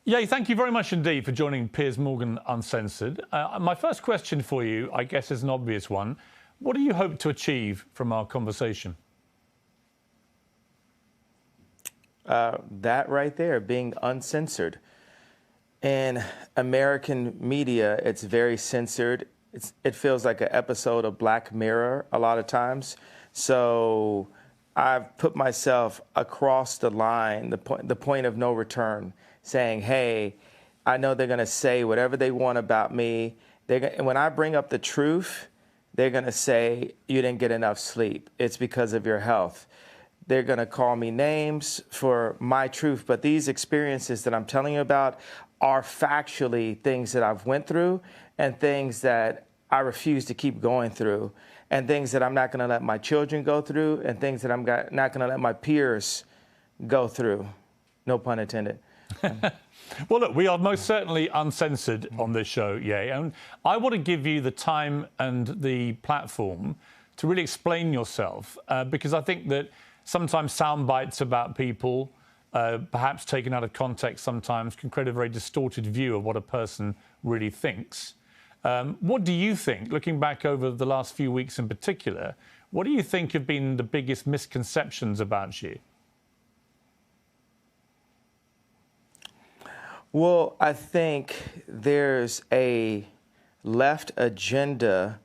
Yeah, thank you very much indeed for joining Piers Morgan Uncensored. My first question for you, I guess, is an obvious one. What do you hope to achieve from our conversation? That right there, being uncensored. In American media, it's very censored. It feels like an episode of Black Mirror a lot of times. So I've put myself across the line, the point of no return, saying, hey, I know they're going to say whatever they want about me. When I bring up the truth, they're going to say, you didn't get enough sleep. It's because of your health. They're going to call me names for my truth. But these experiences that I'm telling you about are factually things that I've went through and things that I refuse to keep going through and things that I'm not going to let my children go through and things that I'm not going to let my peers go through. No pun intended. Well, look, we are most certainly uncensored on this show, and I want to give you the time and the platform to really explain yourself, because I think that sometimes sound bites about people, perhaps taken out of context sometimes, can create a very distorted view of what a person really thinks. What do you think, looking back over the last few weeks in particular, what do you think have been the biggest misconceptions about you? Well, I think there's a left agenda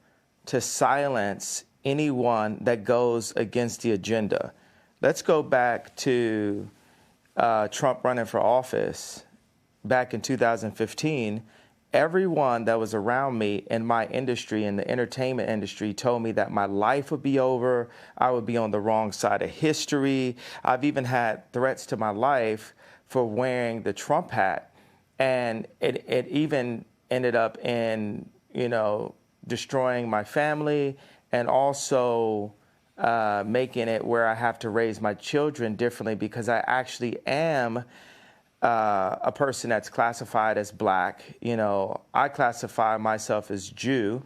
to silence anyone that goes against the agenda. Let's go back to Trump running for office back in 2015. Everyone that was around me in my industry, in the entertainment industry, told me that my life would be over. I would be on the wrong side of history. I've even had threats to my life for wearing the Trump hat. And it even ended up in, destroying my family and also making it where I have to raise my children differently because I actually am a person that's classified as Black. I classify myself as Jew,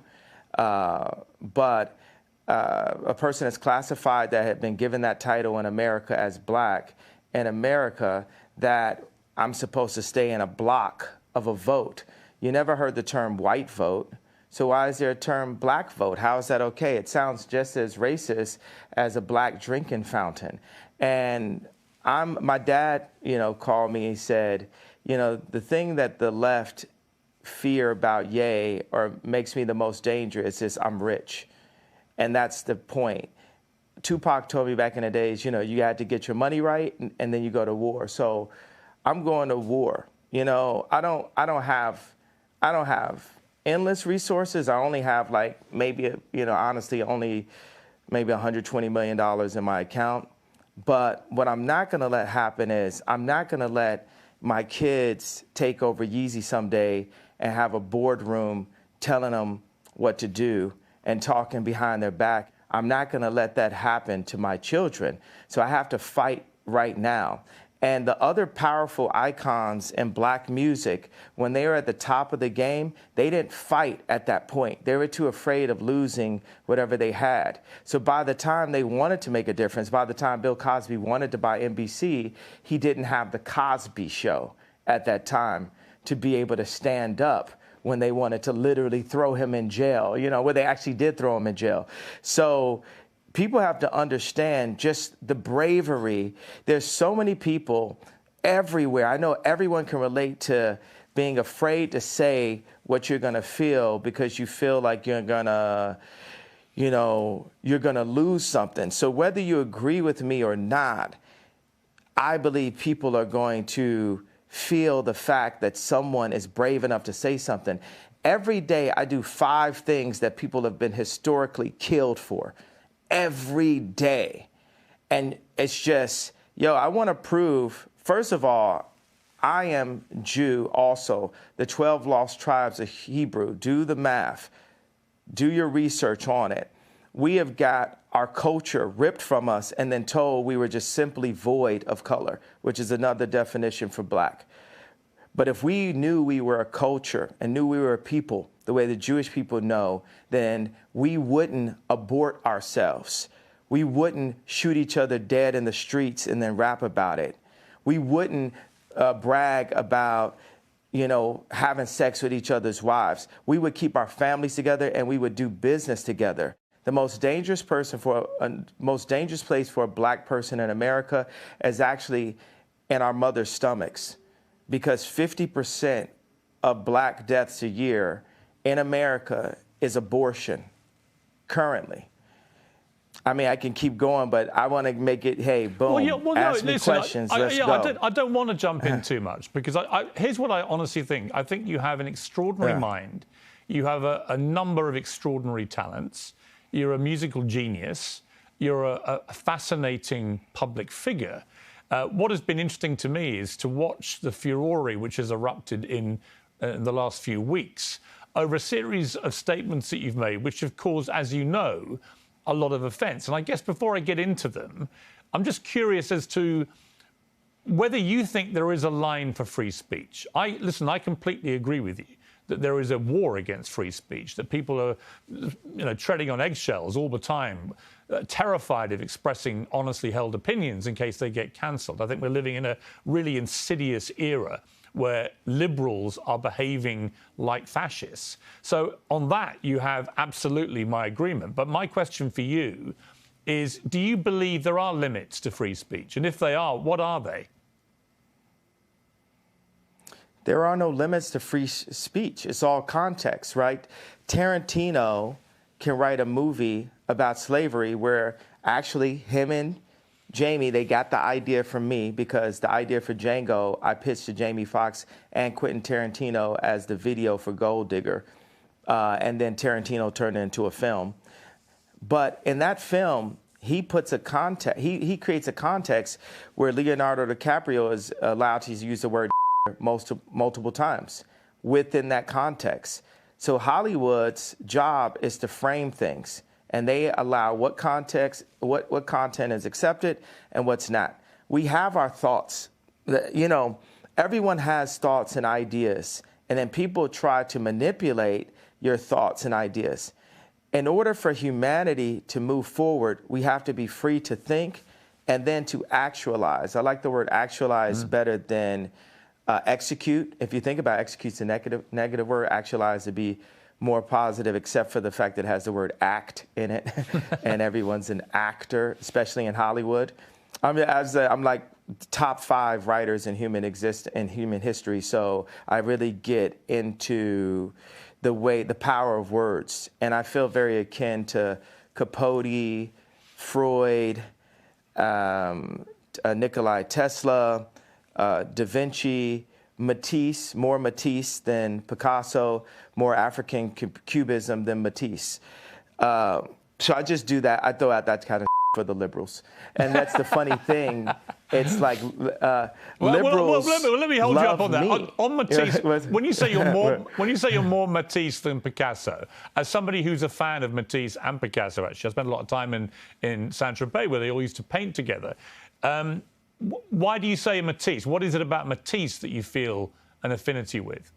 but a person that's classified that had been given that title in America as Black, in America, that I'm supposed to stay in a block of a vote. You never heard the term white vote. So why is there a term Black vote? How is that okay? It sounds just as racist as a Black drinking fountain. And my dad, called me. He said, the thing that the left fear about Ye or makes me the most dangerous is I'm rich. And that's the point. Tupac told me back in the days, you had to get your money right and then you go to war. So I'm going to war. I don't have endless resources. I only have honestly only maybe $120 million in my account. But what I'm not going to let happen is I'm not going to let my kids take over Yeezy someday and have a boardroom telling them what to do and talking behind their back. I'm not going to let that happen to my children. So I have to fight right now. And the other powerful icons in Black music, when they were at the top of the game, they didn't fight at that point. They were too afraid of losing whatever they had. So by the time they wanted to make a difference, by the time Bill Cosby wanted to buy NBC, he didn't have the Cosby Show at that time to be able to stand up when they wanted to literally throw him in jail, where they actually did throw him in jail. So people have to understand just the bravery. There's so many people everywhere. I know everyone can relate to being afraid to say what you're going to feel because you feel like you're going to lose something. So whether you agree with me or not, I believe people are going to feel the fact that someone is brave enough to say something. Every day I do 5 things that people have been historically killed for. Every day. And it's just, I want to prove, first of all, I am Jew also. The 12 lost tribes of Hebrew. Do the math. Do your research on it. We have got our culture ripped from us and then told we were just simply void of color, which is another definition for Black. But if we knew we were a culture and knew we were a people, the way the Jewish people know, then we wouldn't abort ourselves. We wouldn't shoot each other dead in the streets and then rap about it. We wouldn't brag about, having sex with each other's wives. We would keep our families together and we would do business together. The most dangerous place for a black person in America is actually in our mother's stomachs, because 50% of black deaths a year in America is abortion currently. I mean, I can keep going, but I want to make it, hey, boom, ask me questions, let's go. I don't want to jump in too much, because here's what I honestly think. I think you have an extraordinary mind. You have a number of extraordinary talents. You're a musical genius. You're a fascinating public figure. What has been interesting to me is to watch the furore which has erupted in the last few weeks over a series of statements that you've made, which have caused, as you know, a lot of offence. And I guess before I get into them, I'm just curious as to whether you think there is a line for free speech. Listen, I completely agree with you that there is a war against free speech, that people are treading on eggshells all the time, terrified of expressing honestly held opinions in case they get cancelled. I think we're living in a really insidious era where liberals are behaving like fascists. So on that, you have absolutely my agreement. But my question for you is, do you believe there are limits to free speech? And if they are, what are they? There are no limits to free speech. It's all context, right? Tarantino can write a movie about slavery where actually him and Jamie, they got the idea from me, because the idea for Django, I pitched to Jamie Foxx and Quentin Tarantino as the video for Gold Digger. And then Tarantino turned it into a film. But in that film, he puts a context, he creates a context where Leonardo DiCaprio is allowed to use the word multiple times within that context. So Hollywood's job is to frame things, and they allow what context, what content is accepted and what's not. We have our thoughts. Everyone has thoughts and ideas, and then people try to manipulate your thoughts and ideas. In order for humanity to move forward, we have to be free to think and then to actualize. I like the word actualize better than execute. If you think about execute's a negative word, actualize to be more positive, except for the fact that it has the word act in it, and everyone's an actor, especially in Hollywood. I'm like top 5 writers in human history, so I really get into the power of words, and I feel very akin to Capote, Freud, Nikola Tesla, Da Vinci, Matisse, more Matisse than Picasso, more African cubism than Matisse. So I just do that. I throw out that kind of for the liberals. And that's the funny thing. It's like liberals let me hold you up on that. Me. On Matisse, when you say you're more Matisse than Picasso, as somebody who's a fan of Matisse and Picasso, actually, I spent a lot of time in Saint-Tropez where they all used to paint together. Why do you say Matisse? What is it about Matisse that you feel an affinity with?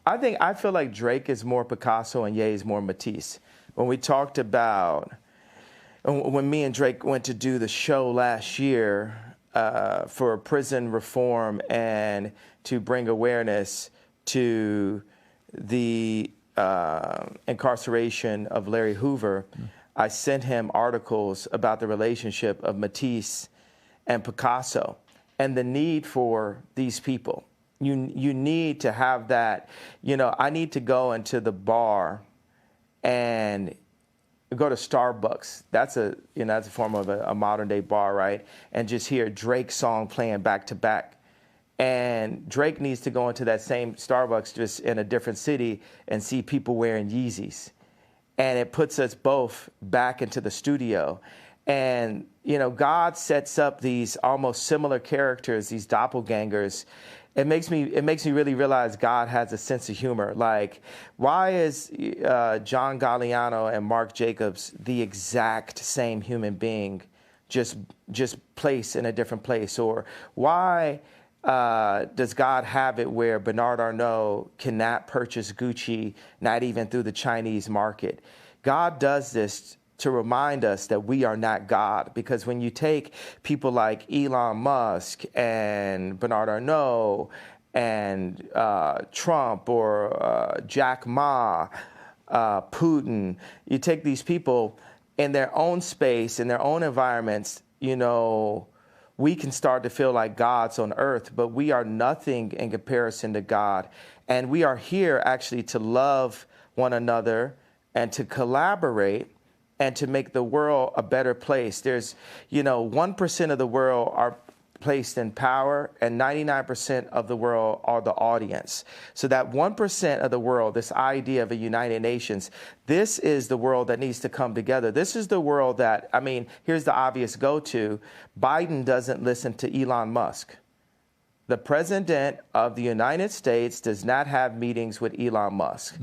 I feel like Drake is more Picasso and Ye is more Matisse. When we talked about, when me and Drake went to do the show last year for prison reform and to bring awareness to the incarceration of Larry Hoover, I sent him articles about the relationship of Matisse and Picasso and the need for these people. You need to have that. I need to go into the bar and go to Starbucks. That's a form of a modern day bar, right? And just hear Drake's song playing back to back. And Drake needs to go into that same Starbucks just in a different city and see people wearing Yeezys. And it puts us both back into the studio. And, God sets up these almost similar characters, these doppelgangers. It makes me really realize God has a sense of humor. Like, why is John Galliano and Mark Jacobs the exact same human being, just placed in a different place? Or why does God have it where Bernard Arnault cannot purchase Gucci, not even through the Chinese market? God does this to remind us that we are not God. Because when you take people like Elon Musk and Bernard Arnault and Trump or Jack Ma, Putin, you take these people in their own space, in their own environments, you know, we can start to feel like gods on earth, but we are nothing in comparison to God. And we are here actually to love one another and to collaborate and to make the world a better place. There's, 1% of the world are placed in power and 99% of the world are the audience. So that 1% of the world, this idea of a United Nations, this is the world that needs to come together. This is the world that, here's the obvious go-to. Biden doesn't listen to Elon Musk. The president of the United States does not have meetings with Elon Musk.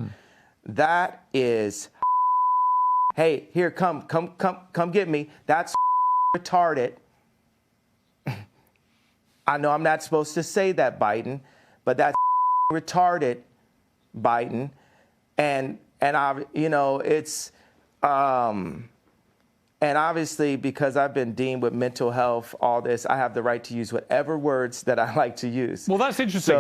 That is, hey, here, come get me. That's retarded. I know I'm not supposed to say that, Biden, but that's retarded, Biden. And obviously, because I've been dealing with mental health, all this, I have the right to use whatever words that I like to use. Well, that's interesting.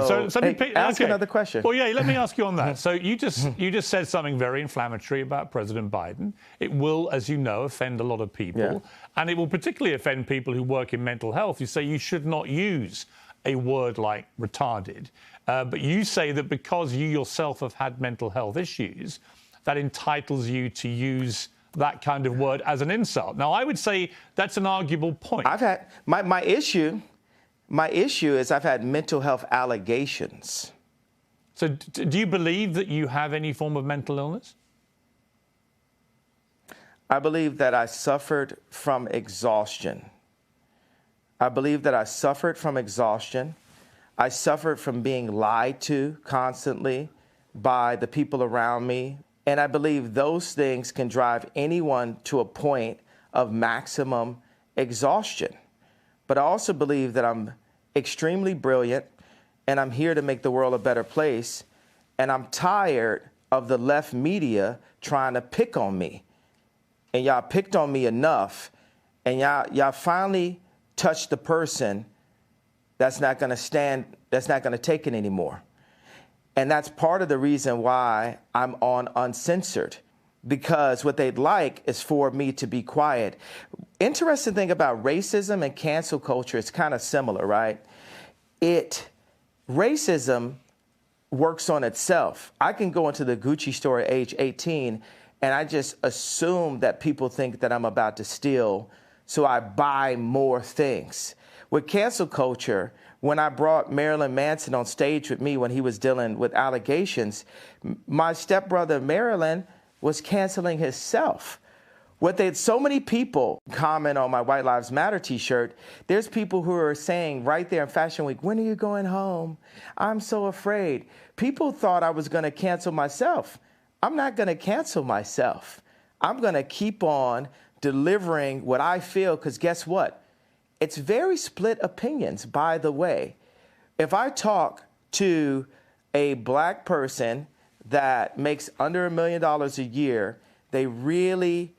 Ask another question. Well, yeah, let me ask you on that. So you just said something very inflammatory about President Biden. It will, as you know, offend a lot of people. Yeah. And it will particularly offend people who work in mental health. You say you should not use a word like retarded. But you say that because you yourself have had mental health issues, that entitles you to use that kind of word as an insult. Now, I would say that's an arguable point. I've had my issue is I've had mental health allegations. So do you believe that you have any form of mental illness? I believe that I suffered from exhaustion. I suffered from being lied to constantly by the people around me. And I believe those things can drive anyone to a point of maximum exhaustion. But I also believe that I'm extremely brilliant and I'm here to make the world a better place. And I'm tired of the left media trying to pick on me. And y'all picked on me enough. And y'all finally touched the person that's not going to take it anymore. And that's part of the reason why I'm on Uncensored, because what they'd like is for me to be quiet. Interesting thing about racism and cancel culture, it's kind of similar, right? Racism works on itself. I can go into the Gucci store at age 18 and I just assume that people think that I'm about to steal, so I buy more things. With cancel culture, when I brought Marilyn Manson on stage with me when he was dealing with allegations, my stepbrother Marilyn was canceling himself. So many people comment on my White Lives Matter t-shirt. There's people who are saying right there in Fashion Week, when are you going home? I'm so afraid. People thought I was going to cancel myself. I'm not going to cancel myself. I'm going to keep on delivering what I feel, because guess what? It's very split opinions, by the way. If I talk to a black person that makes under $1 million a year, they really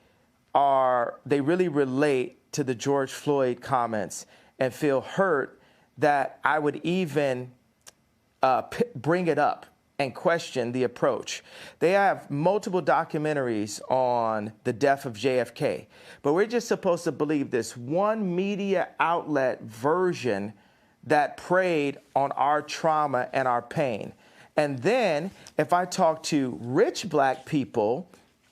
relate to the George Floyd comments and feel hurt that I would even bring it up and question the approach. They have multiple documentaries on the death of JFK, but we're just supposed to believe this one media outlet version that preyed on our trauma and our pain. And then if I talk to rich black people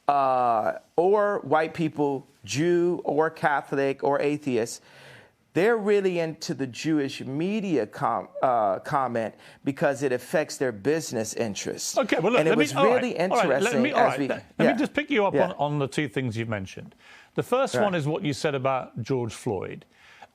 or white people, Jew or Catholic or atheist, they're really into the Jewish media comment because it affects their business interests. Okay, well, look, and it was really interesting. Let me just pick you up on the two things you've mentioned. The first one is what you said about George Floyd.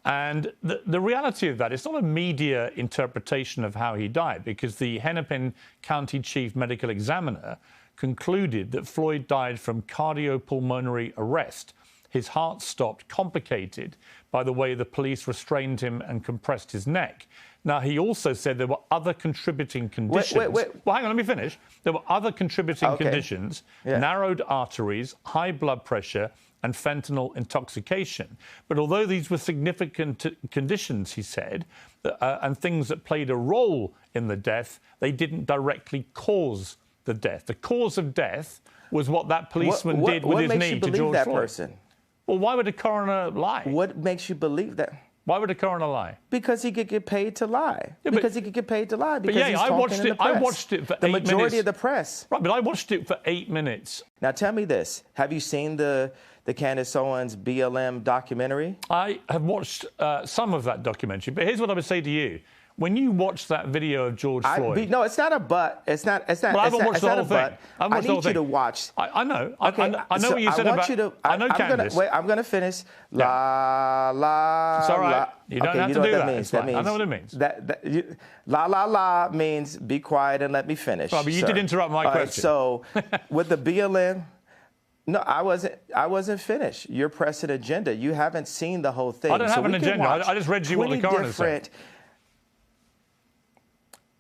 And the reality of that, it's not a media interpretation of how he died, because the Hennepin County Chief Medical Examiner concluded that Floyd died from cardiopulmonary arrest. His heart stopped, complicated by the way the police restrained him and compressed his neck. Now, he also said there were other contributing conditions. Wait. Well, hang on, let me finish. There were other contributing conditions, narrowed arteries, high blood pressure, and fentanyl intoxication. But although these were significant conditions, he said, and things that played a role in the death, they didn't directly cause the death. The cause of death was what that policeman did with his knee to George Floyd. Person? Well, why would a coroner lie? What makes you believe that? Why would a coroner lie? Because he could get paid to lie. Yeah, because he could get paid to lie. Because yeah, he's talking in the press. I watched it for 8 minutes. The majority of the press. Right, but I watched it for 8 minutes. Now tell me this: have you seen the Candace Owens BLM documentary? I have watched some of that documentary, but here's what I would say to you. When you watch that video of George Floyd... No, it's not a but. It's not. Well, I haven't watched the whole thing. I need you to watch. I know. Okay, I know what you said about... I know Candace. I'm going to finish. La, la, It's all right. la. You don't have to do that. Means. That means. I know what it means. La, la, la means be quiet and let me finish. Well, but you did interrupt my question. So with the BLM... No, I wasn't finished. You're pressing agenda. You haven't seen the whole thing. I don't have an agenda. I just read you what the coroner said.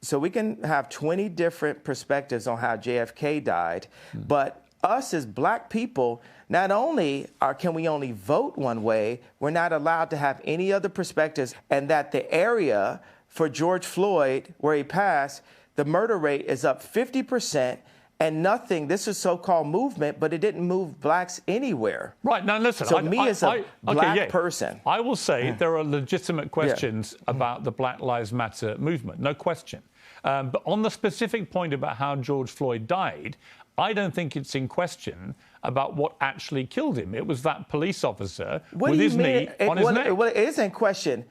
So we can have 20 different perspectives on how JFK died, but us as black people, not only can we only vote one way, we're not allowed to have any other perspectives, and that the area for George Floyd, where he passed, the murder rate is up 50%, and nothing, this is so-called movement, but it didn't move blacks anywhere. Right, now listen. So as a black person. I will say there are legitimate questions about the Black Lives Matter movement, no question. But on the specific point about how George Floyd died, I don't think it's in question about what actually killed him. It was that police officer with his knee on his neck. Well, it isn't question.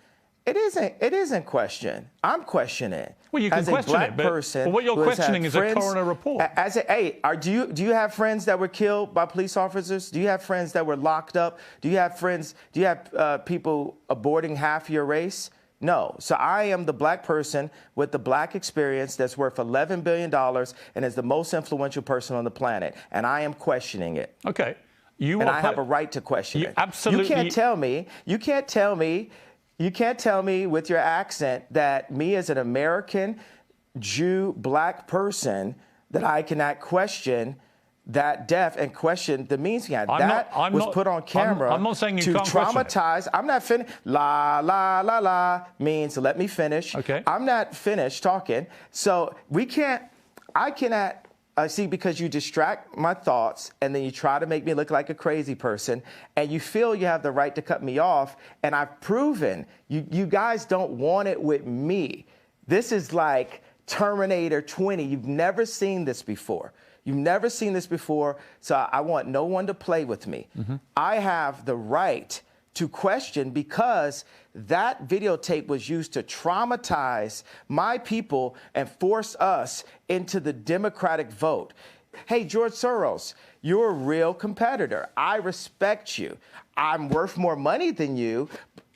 It isn't question. I'm questioning it. Well, you can question it, but what you're questioning is a coroner report. Do you have friends that were killed by police officers? Do you have friends that were locked up? Do you have people aborting half your race? No. So I am the black person with the black experience that's worth $11 billion and is the most influential person on the planet. And I am questioning it. Okay. I have a right to question it. Absolutely. You can't tell me with your accent that me as an American Jew black person that I cannot question that death and question the means behind that was put on camera. I'm not saying you to can't traumatize. I'm not finished. La la la la means let me finish. Okay. I'm not finished talking. So I cannot see, because you distract my thoughts and then you try to make me look like a crazy person and you feel you have the right to cut me off. And I've proven you guys don't want it with me. This is like Terminator 20. You've never seen this before. You've never seen this before, so I want no one to play with me. I have the right to question because that videotape was used to traumatize my people and force us into the Democratic vote. Hey, George Soros, you're a real competitor. I respect you. I'm worth more money than you,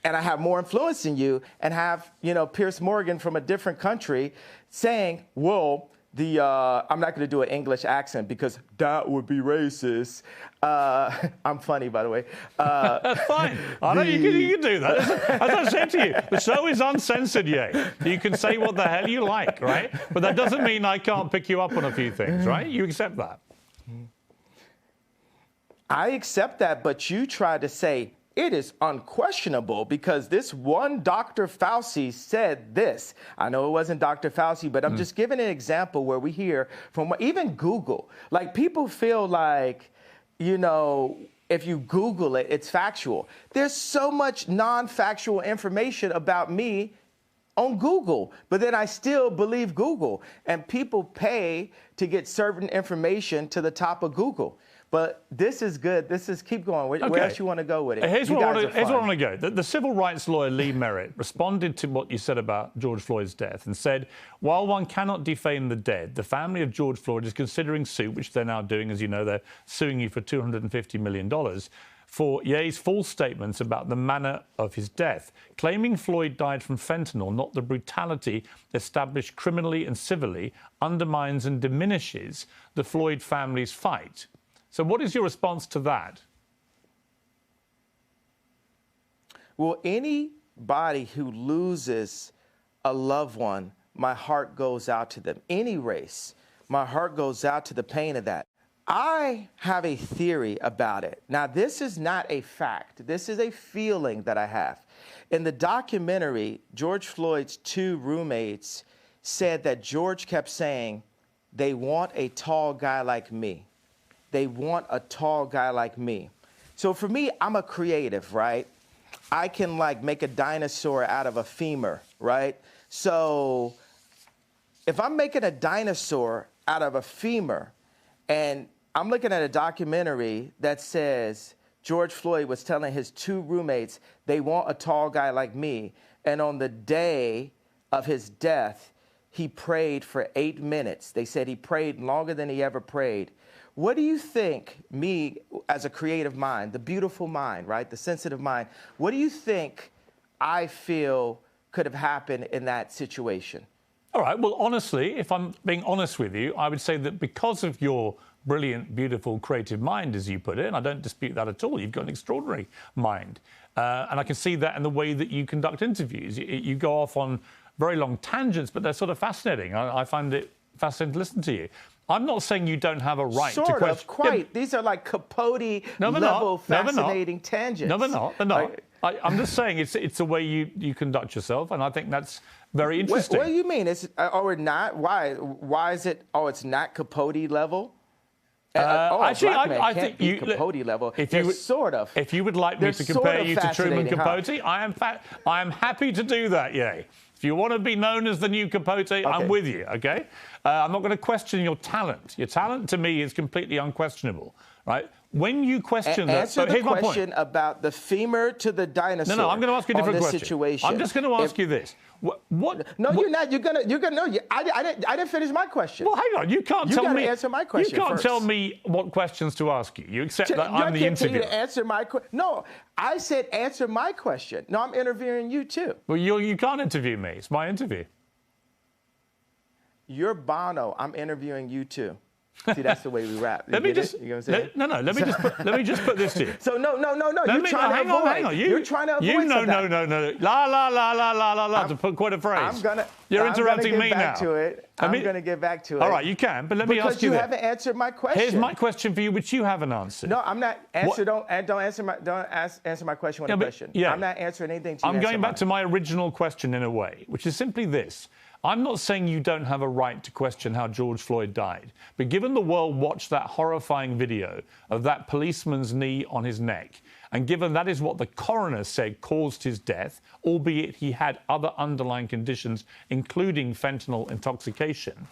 and I have more influence than you, and have, Piers Morgan from a different country saying, well, I'm not going to do an English accent because that would be racist. I'm funny, by the way. That's fine. I know you can do that. As I said to you, the show is uncensored, Ye. You can say what the hell you like, right? But that doesn't mean I can't pick you up on a few things, right? You accept that. I accept that, but you try to say, it is unquestionable because this one Dr. Fauci said this. I know it wasn't Dr. Fauci, but I'm just giving an example where we hear from even Google. Like, people feel like, if you Google it, it's factual. There's so much non-factual information about me on Google, but then I still believe Google. And people pay to get certain information to the top of Google. But this is good. Keep going. Where else you want to go with it? Here's where I want to go. The civil rights lawyer Lee Merritt responded to what you said about George Floyd's death and said, while one cannot defame the dead, the family of George Floyd is considering suit, which they're now doing. As you know, they're suing you for $250 million for Ye's false statements about the manner of his death, claiming Floyd died from fentanyl, not the brutality established criminally and civilly, undermines and diminishes the Floyd family's fight. So what is your response to that? Well, anybody who loses a loved one, my heart goes out to them. Any race, my heart goes out to the pain of that. I have a theory about it. Now, this is not a fact. This is a feeling that I have. In the documentary, George Floyd's two roommates said that George kept saying, they want a tall guy like me. They want a tall guy like me. So for me, I'm a creative, right? I can like make a dinosaur out of a femur, right? So if I'm making a dinosaur out of a femur and I'm looking at a documentary that says George Floyd was telling his two roommates they want a tall guy like me, and on the day of his death, he prayed for 8 minutes. They said he prayed longer than he ever prayed. What do you think, me as a creative mind, the beautiful mind, right, the sensitive mind, what do you think I feel could have happened in that situation? All right. Well, honestly, if I'm being honest with you, I would say that because of your brilliant, beautiful, creative mind, as you put it, and I don't dispute that at all, you've got an extraordinary mind. And I can see that in the way that you conduct interviews. You go off on very long tangents, but they're sort of fascinating. I find it fascinating to listen to you. I'm not saying you don't have a right to question. Sort of, quite. Yeah. These are like Capote-level fascinating tangents. No, they're not. They're not. I'm just saying it's the way you conduct yourself, and I think that's very interesting. What do you mean? Or not? Why is it? Oh, it's not Capote level. Actually, I think you Capote level. If you would, sort of, if you would like me to compare you to Truman Capote, I am happy to do that. Yay. If you want to be known as the new Capote, okay. I'm with you. Okay. I'm not going to question your talent. Your talent to me is completely unquestionable. Right. When you question that, answer the question about the femur to the dinosaur. No, I'm going to ask you a different question. Situation. I'm just going to ask you this. What? No, you're not. You're gonna. No, I didn't finish my question. Well, hang on. You can't tell me. You answer my question. You can't first. tell me what questions to ask you. You accept that I'm the interviewer. I can't tell you to answer my question. No, I said answer my question. No, I'm interviewing you too. Well, you can't interview me. It's my interview. You're Bono. I'm interviewing you too. See, that's the way we rap. Let me just. You know what I'm saying? No. Let me just put this to you. So no. You're trying to avoid. Hang on. You're trying to avoid. No. La. To put quite a phrase. You're interrupting me now. I'm going to get back to it. All right, you can, but let me ask you. Because you haven't answered my question. Here's my question for you, which you haven't answered. No, I'm not. Answer my question with a question. Yeah. I'm not answering anything to you. I'm going back to my original question in a way, which is simply this. I'm not saying you don't have a right to question how George Floyd died, but given the world watched that horrifying video of that policeman's knee on his neck, and given that is what the coroner said caused his death, albeit he had other underlying conditions, including fentanyl intoxication,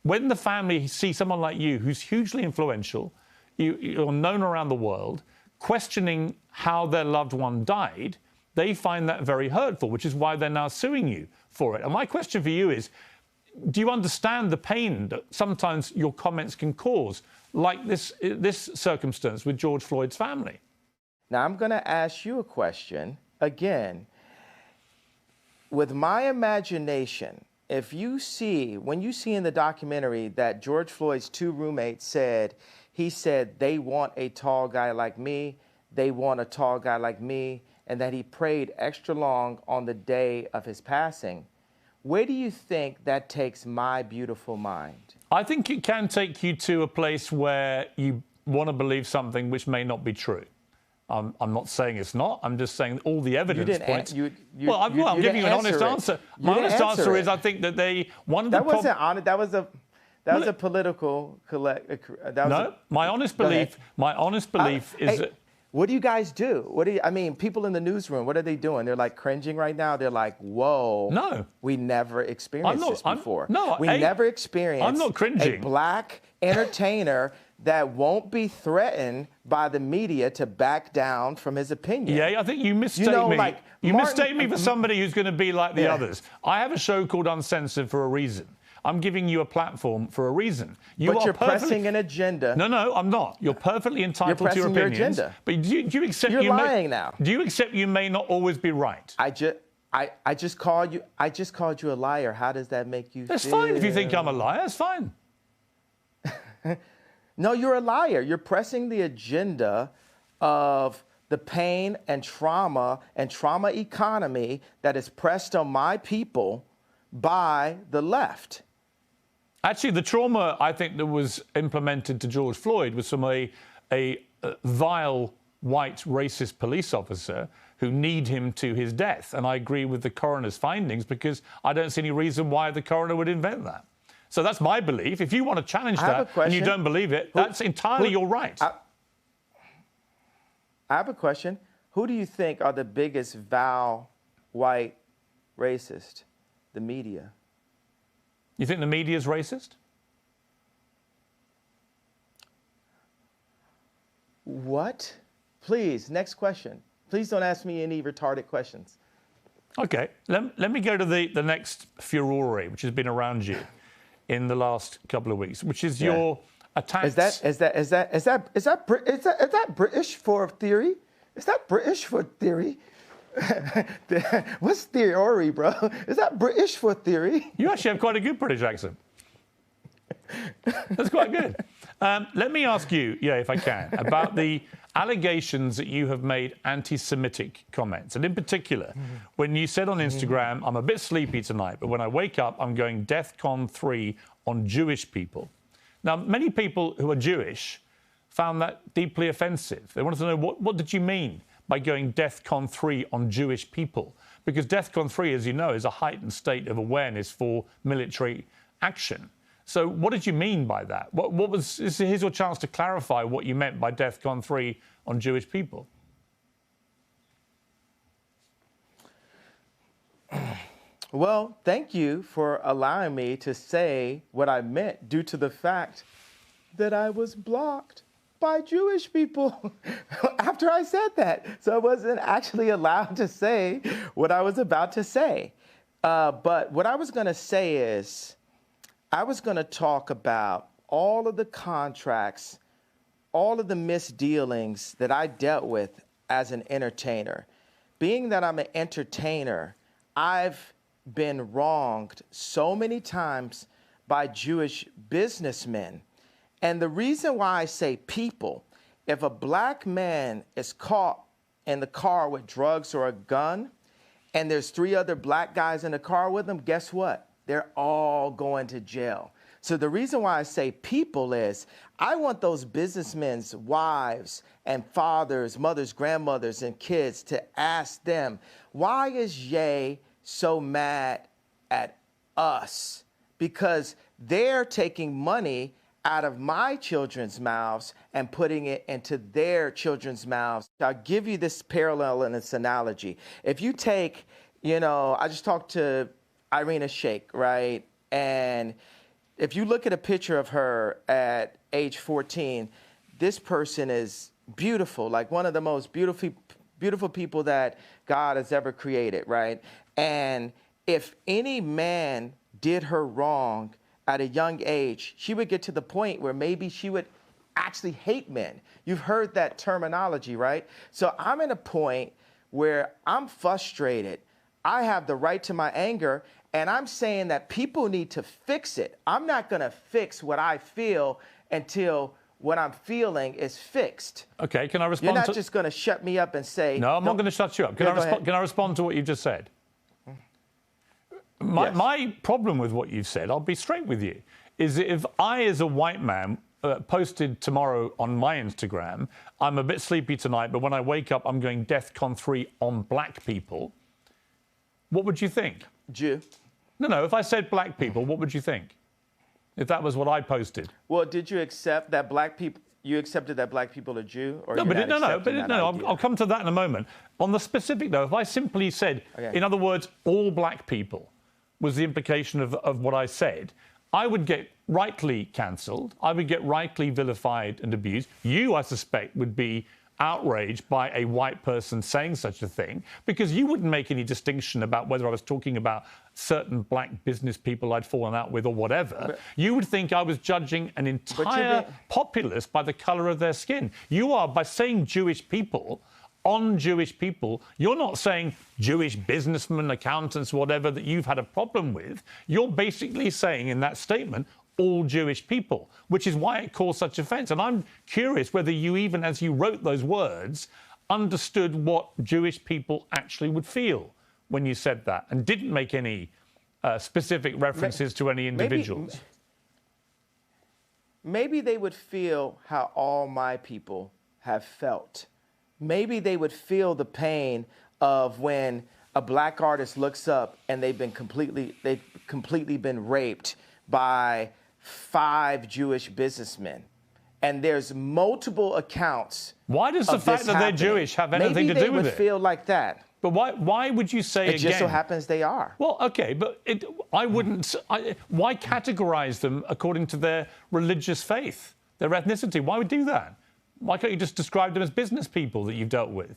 when the family see someone like you, who's hugely influential, you're known around the world, questioning how their loved one died, they find that very hurtful, which is why they're now suing you for it. And my question for you is, do you understand the pain that sometimes your comments can cause, like this circumstance with George Floyd's family? Now, I'm going to ask you a question again. With my imagination, when you see in the documentary that George Floyd's two roommates said they want a tall guy like me, they want a tall guy like me, and that he prayed extra long on the day of his passing, where do you think that takes my beautiful mind? I think it can take you to a place where you want to believe something which may not be true. I'm not saying it's not. I'm just saying all the evidence points. I'm giving you an honest answer. My honest answer is I think that That wasn't honest. That was a political my honest belief is that. What do you guys do? People in the newsroom, what are they doing? They're like cringing right now. They're like, whoa. No. We never experienced this before. We I'm never experienced not cringing. A black entertainer that won't be threatened by the media to back down from his opinion. Yeah, I think you mistake me. You mistake me for somebody who's going to be like the others. I have a show called Uncensored for a reason. I'm giving you a platform for a reason. But you're pressing an agenda. No, I'm not. You're perfecly entitled to your opinions. Your agenda. But do you accept you're lying now? Do you accept you may not always be right? I just called you a liar. How does that make you feel? That's fine if you think I'm a liar. That's fine. No, you're a liar. You're pressing the agenda of the pain and trauma economy that is pressed on my people by the left. Actually, the trauma I think that was implemented to George Floyd was from a vile white racist police officer who kneed him to his death. And I agree with the coroner's findings because I don't see any reason why the coroner would invent that. So that's my belief. If you want to challenge that and you don't believe it, that's entirely your right. I have a question. Who do you think are the biggest vile white racist? The media. You think the media is racist? What? Please, next question. Please don't ask me any retarded questions. Okay, let me go to the next furore, which has been around you in the last couple of weeks, which is your attacks. Is that British for theory? Is that British for theory? What's theory, bro? Is that British for theory? You actually have quite a good British accent. That's quite good. Let me ask you, if I can, about the allegations that you have made anti-Semitic comments. And in particular, when you said on Instagram, I'm a bit sleepy tonight, but when I wake up, I'm going DEFCON 3 on Jewish people. Now, many people who are Jewish found that deeply offensive. They wanted to know, what did you mean by going DEFCON 3 on Jewish people? Because DEFCON 3, as you know, is a heightened state of awareness for military action. So what did you mean by that? Here's your chance to clarify what you meant by DEFCON 3 on Jewish people. Well, thank you for allowing me to say what I meant due to the fact that I was blocked by Jewish people after I said that. So I wasn't actually allowed to say what I was about to say. But what I was going to say is, I was going to talk about all of the contracts, all of the misdealings that I dealt with as an entertainer. Being that I'm an entertainer, I've been wronged so many times by Jewish businessmen. And the reason why I say people, if a black man is caught in the car with drugs or a gun, and there's 3 other black guys in the car with him, guess what? They're all going to jail. So the reason why I say people is I want those businessmen's wives and fathers, mothers, grandmothers, and kids to ask them, why is Ye so mad at us? Because they're taking money out of my children's mouths and putting it into their children's mouths. I'll give you this parallel and this analogy. If you take, I just talked to Irina Shayk, right? And if you look at a picture of her at age 14, this person is beautiful, like one of the most beautiful people that God has ever created, right? And if any man did her wrong at a young age, she would get to the point where maybe she would actually hate men. You've heard that terminology, right? So I'm at a point where I'm frustrated. I have the right to my anger, and I'm saying that people need to fix it. I'm not going to fix what I feel until what I'm feeling is fixed. Okay, can I respond? You're not just going to shut me up and say... No, I'm not going to shut you up. Can I respond to what you just said? My problem with what you've said, I'll be straight with you, is that if I, as a white man, posted tomorrow on my Instagram, I'm a bit sleepy tonight, but when I wake up, I'm going DEFCON 3 on black people, what would you think? Jew. No, if I said black people, what would you think? If that was what I posted? Well, did you accept that black people... You accepted that black people are Jew? Or I'll come to that in a moment. On the specific, though, if I simply said, in other words, all black people was the implication of what I said, I would get rightly cancelled. I would get rightly vilified and abused. You, I suspect, would be outraged by a white person saying such a thing, because you wouldn't make any distinction about whether I was talking about certain black business people I'd fallen out with or whatever. You would think I was judging an entire populace by the colour of their skin. You are, by saying Jewish people, on Jewish people, you're not saying Jewish businessmen, accountants, whatever, that you've had a problem with. You're basically saying in that statement, all Jewish people, which is why it caused such offence. And I'm curious whether you, even as you wrote those words, understood what Jewish people actually would feel when you said that and didn't make any specific references to any individuals. maybe they would feel how all my people have felt. Maybe they would feel the pain of when a black artist looks up and they've completely been raped by 5 Jewish businessmen. And there's multiple accounts. Why does the fact that they're Jewish have anything to do with it? Maybe they would feel like that. But why would you say it again? It just so happens they are. Well, okay, but why categorize them according to their religious faith, their ethnicity? Why would you do that? Why can't you just describe them as business people that you've dealt with?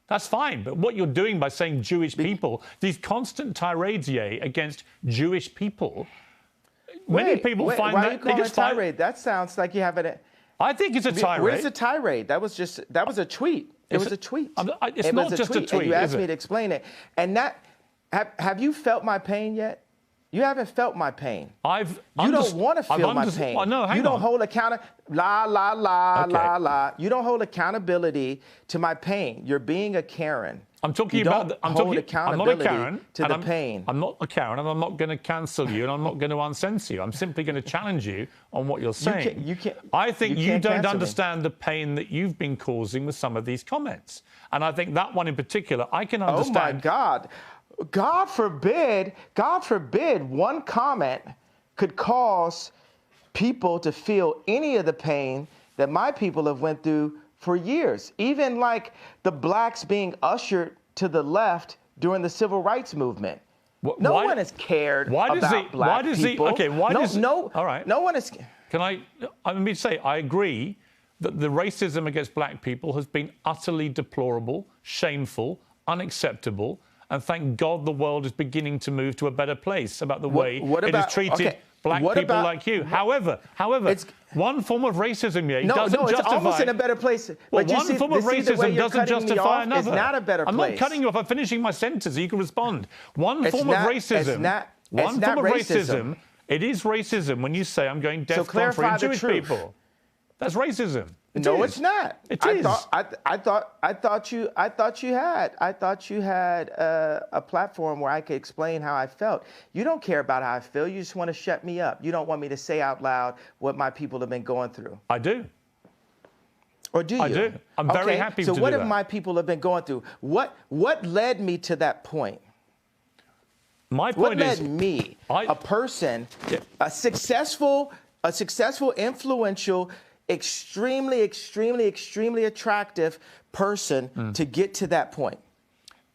That's fine, but what you're doing by saying Jewish people, these constant tirades, against Jewish people, many people find why that... Are you calling it a tirade? That sounds like you have it... I think it's a tirade. Where's the tirade? That was a tweet. It was a tweet. It's not just a tweet, and you asked me to explain it. And have you felt my pain yet? You haven't felt my pain. You don't want to feel my pain. Oh, no, hang you don't on. hold You don't hold accountability to my pain. You're being a Karen. I'm talking about. I'm not a Karen to the pain. I'm not a Karen, and I'm not going to cancel you, and I'm not going to uncensor you. I'm simply going to challenge you on what you're saying. I think you don't understand the pain that you've been causing with some of these comments, and I think that one in particular, I can understand. Oh my God. God forbid, one comment could cause people to feel any of the pain that my people have went through for years. Even like the blacks being ushered to the left during the civil rights movement. No one has cared about black people. All right. No one is. Let me say, I agree that the racism against black people has been utterly deplorable, shameful, unacceptable. And thank God the world is beginning to move to a better place about the way it has treated black people like you. However, one form of racism doesn't justify... it's almost in a better place. Well, one form of racism doesn't justify another. It's not a better place. I'm not cutting you off. I'm finishing my sentence so you can respond. One form of racism... It is racism when you say I'm going DEFCON for Jewish people. That's racism. No, it's not. It is. I thought you had a platform where I could explain how I felt. You don't care about how I feel. You just want to shut me up. You don't want me to say out loud what my people have been going through. I do. Or do you? I do. I'm very happy to do that. So what have my people have been going through? What led me to that point? My point is... What led me, a person, a successful, influential, extremely attractive person to get to that point?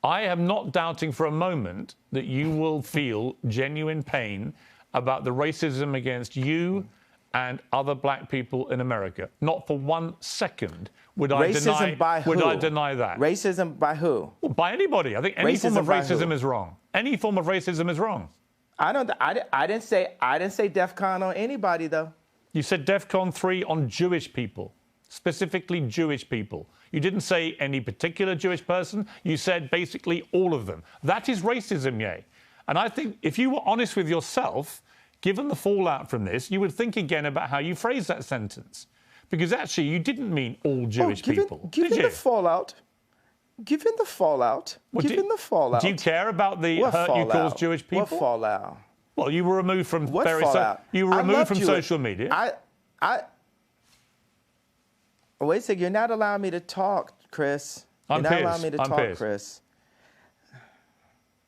I am not doubting for a moment that you will feel genuine pain about the racism against you and other black people in America. Not for 1 second would I deny that. Racism by who? Well, by anybody. I think any form of racism is wrong. Any form of racism is wrong. I didn't say DEFCON on anybody though. You said DEFCON 3 on Jewish people, specifically Jewish people. You didn't say any particular Jewish person. You said basically all of them. That is racism, And I think if you were honest with yourself, given the fallout from this, you would think again about how you phrased that sentence. Because actually, you didn't mean all Jewish people. Given the fallout. Do you care about the hurt you caused Jewish people? What fallout? Well, you were removed from social media. Wait a second. You're not allowing me to talk, Chris. You're not allowing me to talk, Chris.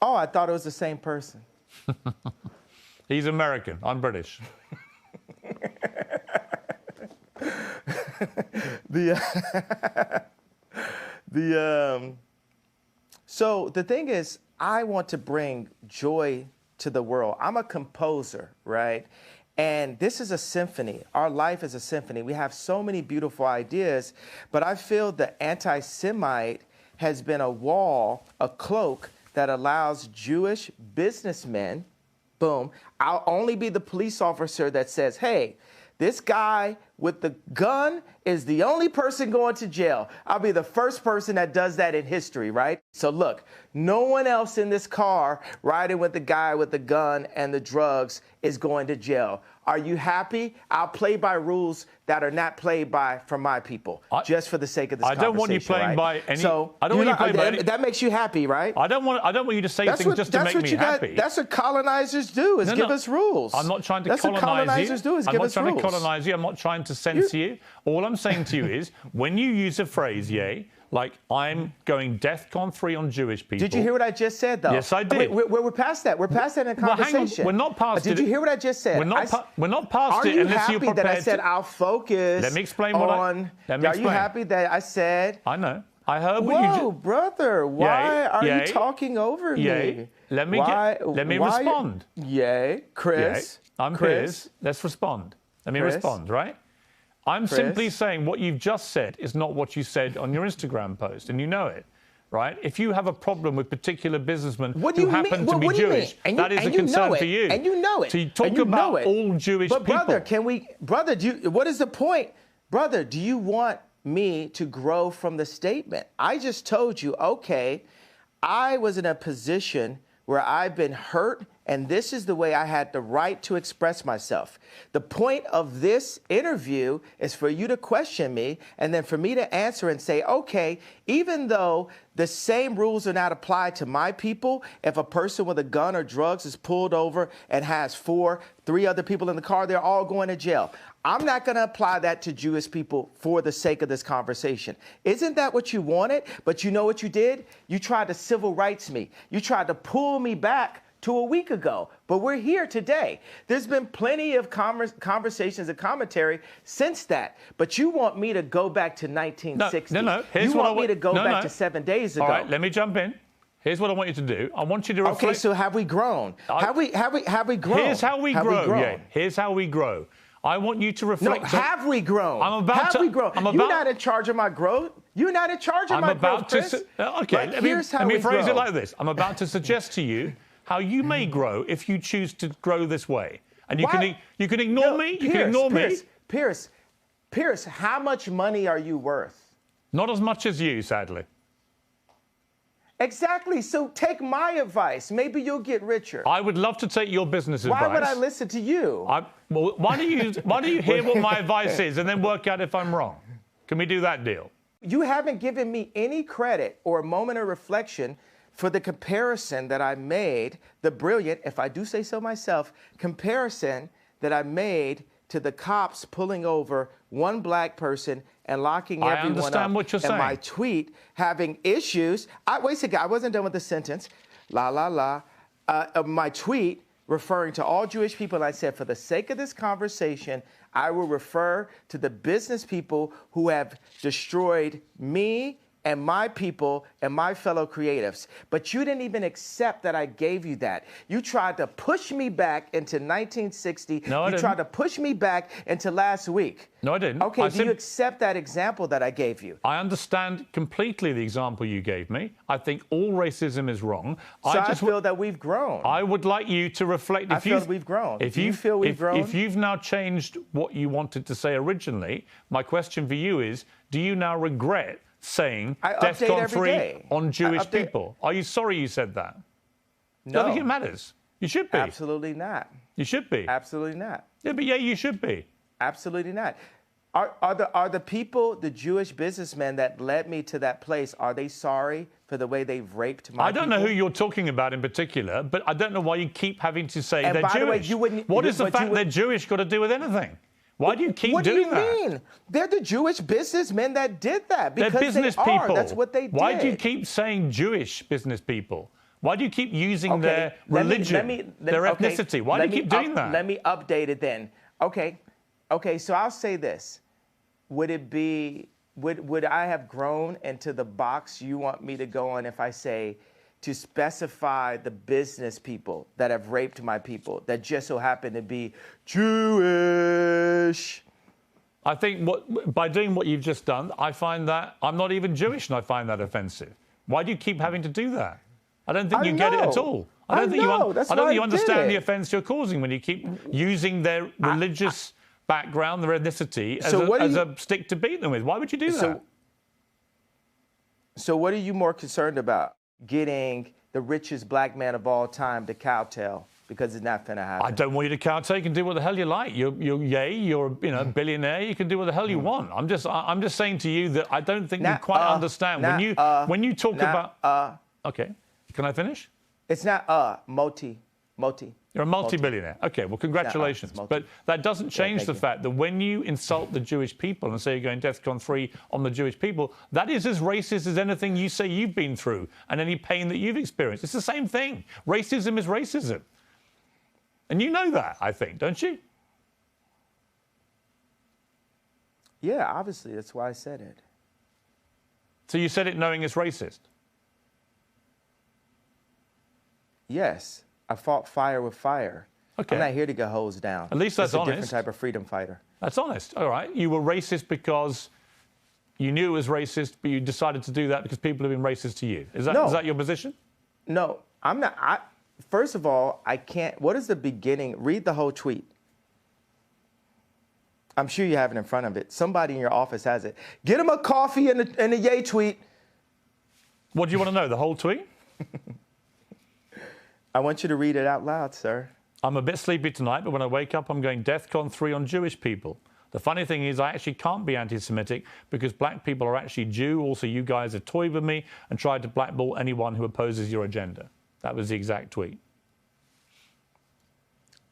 Oh, I thought it was the same person. He's American. I'm British. So the thing is, I want to bring joy to the world. I'm a composer, right? And this is a symphony. Our life is a symphony. We have so many beautiful ideas, but I feel the anti-Semite has been a wall, a cloak that allows Jewish businessmen, boom, I'll only be the police officer that says, hey, this guy with the gun is the only person going to jail. I'll be the first person that does that in history, right? So look, no one else in this car riding with the guy with the gun and the drugs is going to jail. Are you happy? I'll play by rules that are not played by from my people, just for the sake of this conversation. I don't want you playing by any. So I don't want you playing by any. That makes you happy, right? I don't want you to say things just to make me happy. That's what colonizers do, is give us rules. I'm not trying to colonize you. That's what colonizers do, is give us rules. I'm not trying to colonize you. I'm not trying to censor you. All I'm saying to you is, when you use a phrase, like I'm going DEFCON 3 on Jewish people. Did you hear what I just said, though? Yes, I did. We're past that. We're past that in a conversation. Well, hang on. We're not past it. Did you hear what I just said? We're not past it unless you're prepared. Are you happy that I said I'll focus? Let me explain what Are you happy that I said? I know. I heard what you just... brother, why are you talking over me? Let me respond. Chris. I'm Piers. Let's respond. Let me respond, right? I'm simply saying what you've just said is not what you said on your Instagram post, and you know it, right? If you have a problem with particular businessmen who happen to be Jewish, that is a concern for you. And you know it. So you talk about all Jewish people. But brother, what is the point? Brother, do you want me to grow from the statement? I just told you, okay, I was in a position where I've been hurt, and this is the way I had the right to express myself. The point of this interview is for you to question me, and then for me to answer and say, okay, even though the same rules are not applied to my people, if a person with a gun or drugs is pulled over and has three other people in the car, they're all going to jail. I'm not going to apply that to Jewish people for the sake of this conversation. Isn't that what you wanted? But you know what you did? You tried to civil rights me. You tried to pull me back to a week ago. But we're here today. There's been plenty of conversations and commentary since that. But you want me to go back to 1960. No. You want me to go back to 7 days ago. All right, let me jump in. Here's what I want you to do. I want you to reflect. Okay, so have we grown? Have we grown? Here's how we grow. Yeah, here's how we grow. I want you to reflect. No, have we grown? Have we grown? You're not in charge of my growth. You're not in charge of my growth, Chris. Okay, let me phrase it like this. I'm about to suggest to you how you may grow if you choose to grow this way. And you can ignore me. You can ignore me. Piers, how much money are you worth? Not as much as you, sadly. Exactly. So take my advice. Maybe you'll get richer. I would love to take your business advice. Why would I listen to you? Why don't you hear what my advice is and then work out if I'm wrong? Can we do that deal? You haven't given me any credit or a moment of reflection for the comparison that I made, the brilliant, if I do say so myself, comparison that I made to the cops pulling over one black person and locking everyone up. I understand what you're saying. And my tweet having issues. Wait a second, I wasn't done with the sentence. My tweet referring to all Jewish people, and I said, for the sake of this conversation, I will refer to the business people who have destroyed me and my people and my fellow creatives. But you didn't even accept that I gave you that. You tried to push me back into 1960. No, I didn't. You tried to push me back into last week. No, I didn't. Okay, do you accept that example that I gave you? I understand completely the example you gave me. I think all racism is wrong. So I feel that we've grown. I would like you to reflect. I feel that we've grown. If you feel we've grown? If you've now changed what you wanted to say originally, my question for you is, do you now regret saying DEFCON 3 on Jewish people? Are you sorry you said that? No. I think it matters. You should be. Absolutely not. You should be. Absolutely not. Yeah, but you should be. Absolutely not. Are the people, the Jewish businessmen that led me to that place, are they sorry for the way they've raped my people? I don't know who you're talking about in particular, but I don't know why you keep having to say they're Jewish. And by the way, you wouldn't... What is the fact they're Jewish got to do with anything? Why do you keep doing that? What do you mean? They're the Jewish businessmen that did that because they're business people. That's what they did. Why do you keep saying Jewish business people? Why do you keep using their religion, their ethnicity? Why do you keep doing that? Let me update it then. Okay, so I'll say this. Would I have grown into the box you want me to go on if I say to specify the business people that have raped my people that just so happen to be Jewish? I think by doing what you've just done, I find that I'm not even Jewish and I find that offensive. Why do you keep having to do that? I don't think you get it at all. I don't think you understand the offence you're causing when you keep using their religious background, their ethnicity, as, So as a stick to beat them with. Why would you do that? So what are you more concerned about? Getting the richest black man of all time to kowtow? Because it's not going to happen. I don't want you to kowtow. You can do what the hell you like. You're a billionaire. You can do what the hell you want. I'm just saying to you that I don't think you quite understand when you talk about. Okay, can I finish? It's not multi. You're a multi-billionaire. Okay, well, congratulations. But that doesn't change the fact that when you insult the Jewish people and say you're going DEFCON 3 on the Jewish people, that is as racist as anything you say you've been through and any pain that you've experienced. It's the same thing. Racism is racism. And you know that, I think, don't you? Yeah, obviously. That's why I said it. So you said it knowing it's racist? Yes. I fought fire with fire. Okay. I'm not here to get hosed down. At least that's honest. It's a different type of freedom fighter. That's honest. All right. You were racist because you knew it was racist, but you decided to do that because people have been racist to you. Is that your position? No, I'm not. First of all, I can't. What is the beginning? Read the whole tweet. I'm sure you have it in front of it. Somebody in your office has it. Get him a coffee in the Ye tweet. What do you want to know? The whole tweet? I want you to read it out loud, sir. I'm a bit sleepy tonight, but when I wake up, I'm going DEFCON 3 on Jewish people. The funny thing is I actually can't be anti-Semitic because black people are actually Jew. Also, you guys have toyed with me and tried to blackball anyone who opposes your agenda. That was the exact tweet.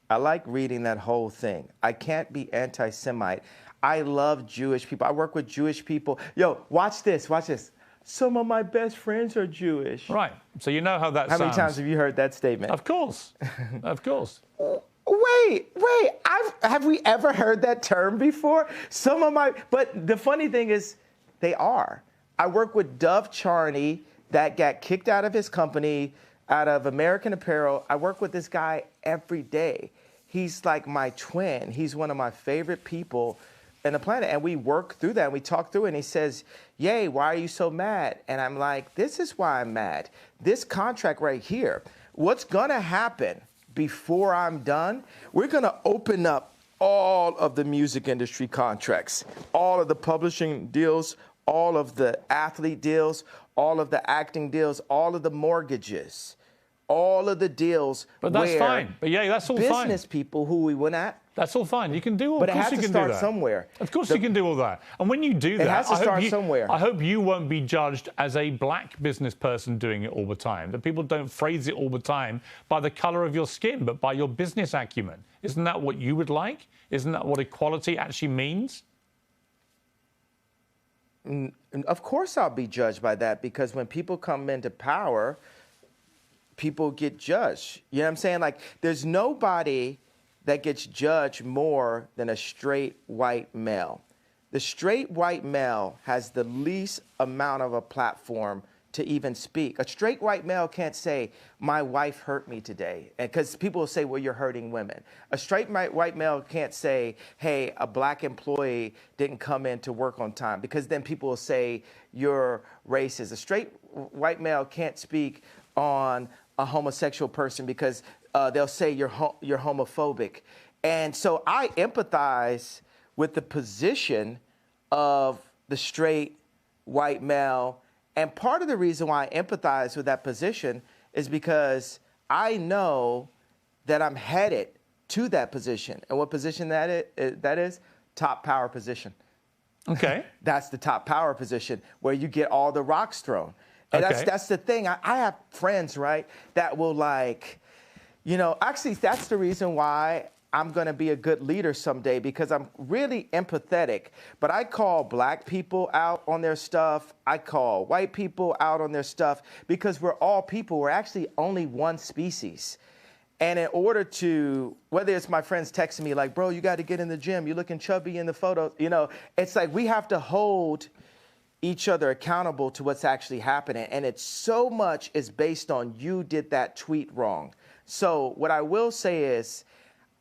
I like reading that whole thing. I can't be anti-Semite. I love Jewish people. I work with Jewish people. Yo, watch this. Watch this. Some of my best friends are Jewish. Right. So you know how that sounds. How many times have you heard that statement? Of course. Of course. Wait. Have we ever heard that term before? But the funny thing is, they are. I work with Dove Charney that got kicked out of his company, out of American Apparel. I work with this guy every day. He's like my twin. He's one of my favorite people in the planet. And we work through that and we talk through it. And he says, "Yay, why are you so mad?" And I'm like, this is why I'm mad. This contract right here, what's going to happen before I'm done, we're going to open up all of the music industry contracts, all of the publishing deals, all of the athlete deals, all of the acting deals, all of the mortgages, all of the deals. But that's fine. But yeah, that's all fine. Business people who we went at. That's all fine. You can do all. But of it course has you to can start do that. somewhere. Of course you can do all that. And when you do that, it has to start somewhere. I hope you won't be judged as a black business person doing it all the time. That people don't phrase it all the time by the color of your skin, but by your business acumen. Isn't that what you would like? Isn't that what equality actually means? Of course I'll be judged by that, because when people come into power, people get judged. You know what I'm saying? Like, there's nobody that gets judged more than a straight white male. The straight white male has the least amount of a platform to even speak. A straight white male can't say, "My wife hurt me today," because people will say, "Well, you're hurting women." A straight white male can't say, "Hey, a black employee didn't come in to work on time," because then people will say, "You're racist." A straight white male can't speak on a homosexual person because they'll say you're homophobic. And so I empathize with the position of the straight white male. And part of the reason why I empathize with that position is because I know that I'm headed to that position. And what position that is? Top power position. Okay. That's the top power position where you get all the rocks thrown. And that's the thing. I have friends, right, that will actually that's the reason why I'm going to be a good leader someday, because I'm really empathetic. But I call black people out on their stuff. I call white people out on their stuff, because we're all people. We're actually only one species. And in order to, whether it's my friends texting me like, "Bro, you got to get in the gym. You're looking chubby in the photo." It's like we have to hold each other accountable to what's actually happening. And it's so much is based on you did that tweet wrong. So what I will say is,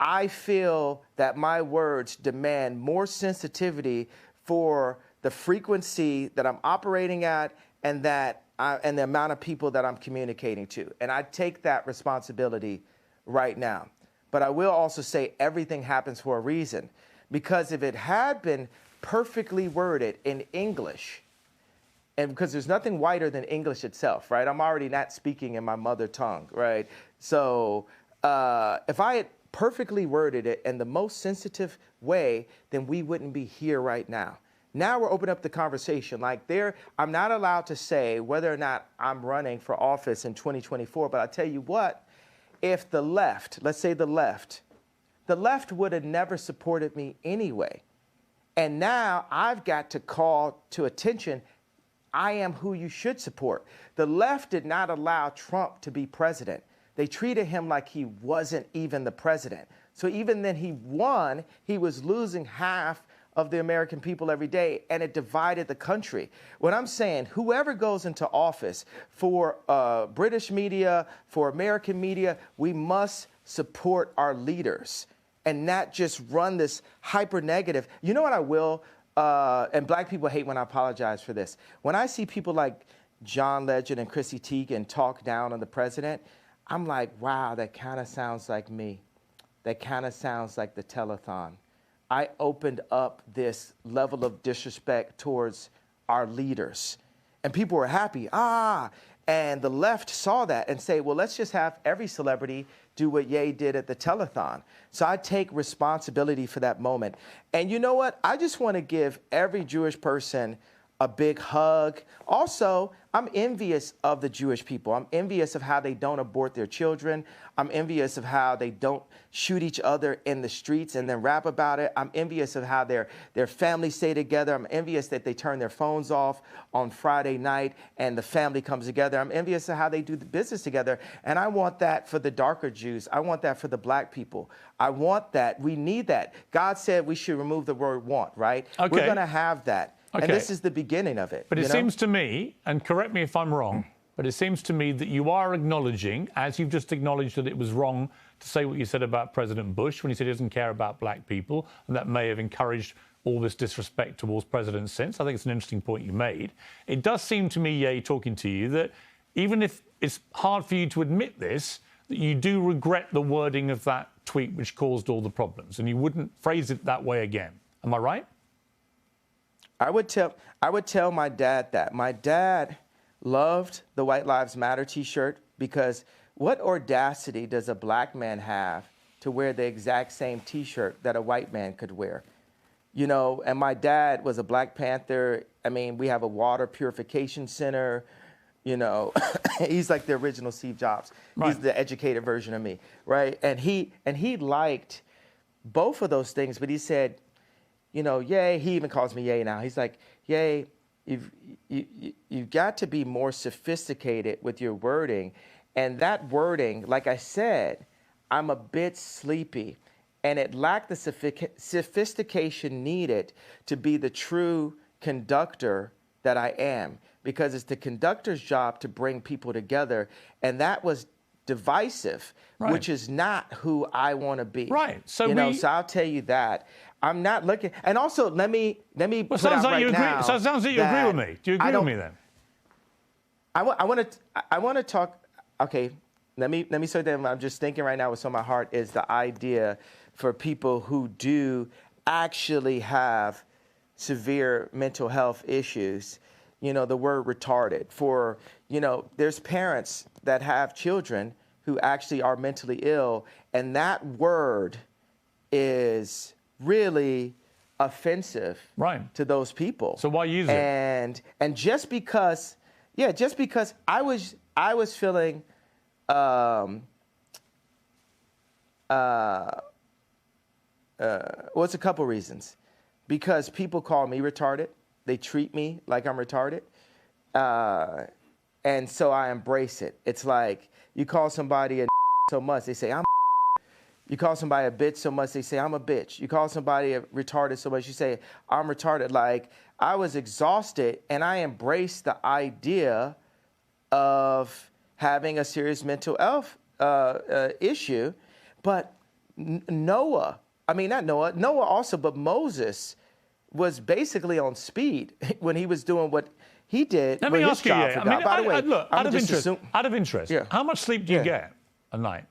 I feel that my words demand more sensitivity for the frequency that I'm operating at and the amount of people that I'm communicating to. And I take that responsibility right now. But I will also say everything happens for a reason. because if it had been perfectly worded in English, and because there's nothing whiter than English itself, right? I'm already not speaking in my mother tongue, right? So if I had perfectly worded it in the most sensitive way, then we wouldn't be here right now. Now we're opening up the conversation. I'm not allowed to say whether or not I'm running for office in 2024, but I'll tell you what, if the left, let's say the left would have never supported me anyway. And now I've got to call to attention, I am who you should support. The left did not allow Trump to be president. They treated him like he wasn't even the president. So even then he won, he was losing half of the American people every day, and it divided the country. What I'm saying, whoever goes into office, for British media, for American media, we must support our leaders and not just run this hyper negative. You know what I will? And black people hate when I apologize for this. When I see people like John Legend and Chrissy Teigen talk down on the president, I'm like, wow, that kind of sounds like me. That kind of sounds like the telethon. I opened up this level of disrespect towards our leaders. And people were happy. And the left saw that and say, well, let's just have every celebrity do what Ye did at the telethon. So I take responsibility for that moment. And you know what? I just want to give every Jewish person a big hug. Also, I'm envious of the Jewish people. I'm envious of how they don't abort their children. I'm envious of how they don't shoot each other in the streets and then rap about it. I'm envious of how their families stay together. I'm envious that they turn their phones off on Friday night and the family comes together. I'm envious of how they do the business together. And I want that for the darker Jews. I want that for the black people. I want that. We need that. God said we should remove the word want, right? Okay. We're going to have that. Okay. And this is the beginning of it. But it seems to me, and correct me if I'm wrong, but it seems to me that you are acknowledging, as you've just acknowledged that it was wrong to say what you said about President Bush when he said he doesn't care about black people, and that may have encouraged all this disrespect towards presidents since. I think it's an interesting point you made. It does seem to me, Ye, talking to you, that even if it's hard for you to admit this, that you do regret the wording of that tweet which caused all the problems, and you wouldn't phrase it that way again. Am I right? I would tell my dad that. My dad loved the White Lives Matter T-shirt because what audacity does a black man have to wear the exact same T-shirt that a white man could wear? You know, and my dad was a Black Panther. I mean, we have a water purification center. You know, he's like the original Steve Jobs. Right. He's the educated version of me, right? And he liked both of those things, but he said, you know, Ye, he even calls me Ye now. He's like, Ye, you've got to be more sophisticated with your wording. And that wording, like I said, I'm a bit sleepy. And it lacked the sophistication needed to be the true conductor that I am. Because it's the conductor's job to bring people together. And that was divisive, right, which is not who I want to be. Right. So so I'll tell you that. I'm not looking. And also, let me put out right now. So it sounds like you agree with me. Do you agree with me then? I want to talk. Okay, let me say that I'm just thinking right now what's on my heart is the idea for people who do actually have severe mental health issues. You know, the word retarded. For, you know, there's parents that have children who actually are mentally ill, and that word is really offensive, right, to those people. So why use it? And just because I was feeling it's a couple reasons. Because people call me retarded. They treat me like I'm retarded. And so I embrace it. It's like you call somebody a so much, they say, I'm. You call somebody a bitch so much, they say, I'm a bitch. You call somebody a retarded so much, you say, I'm retarded. Like, I was exhausted, and I embraced the idea of having a serious mental health issue. But Noah also, but Moses was basically on speed when he was doing what he did. Let me ask you, by the way, look, out of interest, yeah, how much sleep do you get a night?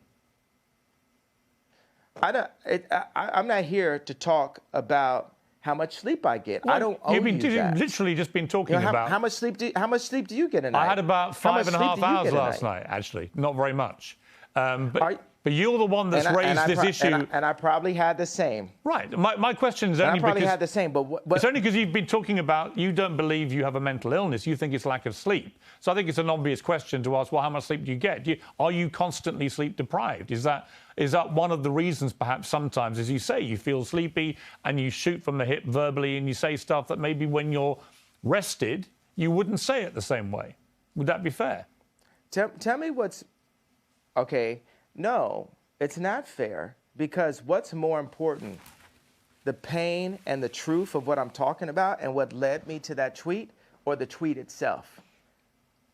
I'm not here to talk about how much sleep I get. Well, I don't owe you that. You've literally just been talking about... How much sleep do you get a night? I had about 5.5 hours last night, actually. Not very much. But you're the one that's raised this issue. And I probably had the same. Right. My question is only because... I probably had the same, but it's only because you've been talking about you don't believe you have a mental illness. You think it's lack of sleep. So I think it's an obvious question to ask, well, how much sleep do you get? Are you constantly sleep deprived? Is that one of the reasons, perhaps, sometimes, as you say, you feel sleepy and you shoot from the hip verbally and you say stuff that maybe when you're rested, you wouldn't say it the same way? Would that be fair? Tell me what's... Okay, no, it's not fair, because what's more important, the pain and the truth of what I'm talking about and what led me to that tweet, or the tweet itself?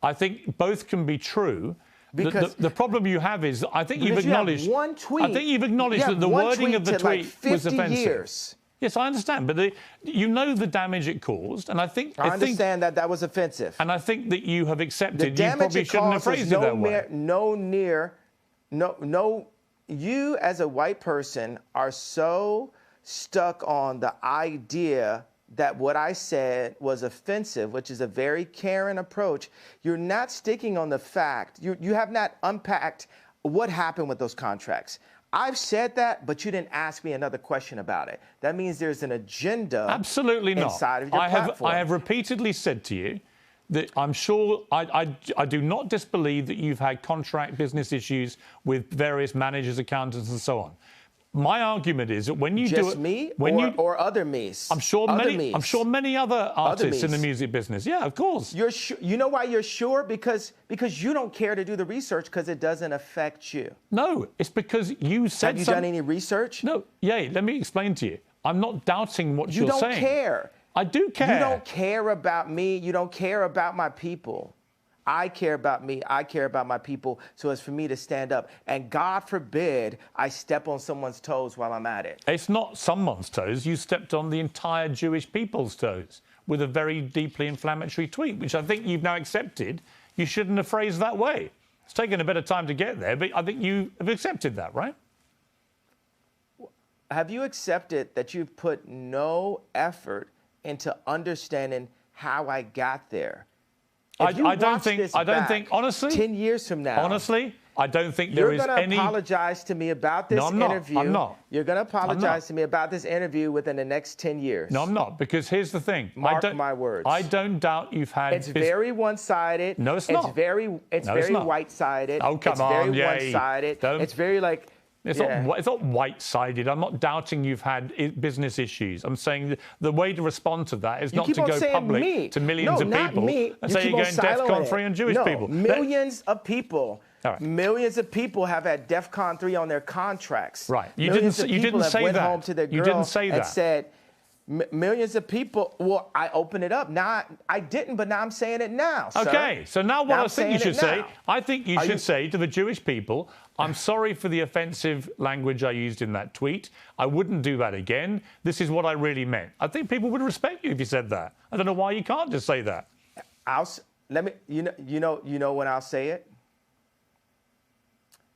I think both can be true. Because the problem you have is, I think you've acknowledged... You have one tweet. I think you've acknowledged that the wording of the tweet was offensive. Years. Yes, I understand, but you know the damage it caused, and I understand that was offensive. And I think that you have accepted the damage you probably shouldn't have phrased it that way. You as a white person are so stuck on the idea that what I said was offensive, which is a very caring approach. You're not sticking on the fact. You have not unpacked what happened with those contracts. I've said that, but you didn't ask me another question about it. That means there's an agenda. Absolutely not. Inside of your platform. I have repeatedly said to you that I'm sure I do not disbelieve that you've had contract business issues with various managers, accountants, and so on. My argument is that when you do it, me or other me's. I'm sure many other artists in the music business. Yeah, of course. You know why you're sure? Because you don't care to do the research because it doesn't affect you. No, it's because you said. Have you done any research? No. Yeah, let me explain to you. I'm not doubting what you're saying. You don't care. I do care. You don't care about me. You don't care about my people. I care about me. I care about my people. So it's for me to stand up. And God forbid I step on someone's toes while I'm at it. It's not someone's toes. You stepped on the entire Jewish people's toes with a very deeply inflammatory tweet, which I think you've now accepted. You shouldn't have phrased that way. It's taken a bit of time to get there, but I think you have accepted that, right? Have you accepted that you've put no effort into understanding how I got there? I don't think, honestly, 10 years from now, honestly, I don't think there is any... You're going to apologize to me about this interview. I'm not. You're going to apologize to me about this interview within the next 10 years. No, I'm not, because here's the thing. Mark my words. I don't doubt you've had... It's very one-sided. No, it's not. It's very white-sided. Oh, come on, It's very one-sided. It's very like... It's not white-sided. I'm not doubting you've had business issues. I'm saying the way to respond to that is not to go public to millions of people and say you're going DEFCON 3 on Jewish people. Millions of people. Right. Millions of people have had DEFCON 3 on their contracts. Right. You didn't say that. You didn't say that. And said, millions of people. Well, I opened it up. Now I didn't, but now I'm saying it now. Okay. So now what I think you should say, I think you should say to the Jewish people, I'm sorry for the offensive language I used in that tweet. I wouldn't do that again. This is what I really meant. I think people would respect you if you said that. I don't know why you can't just say that. You know when I'll say it?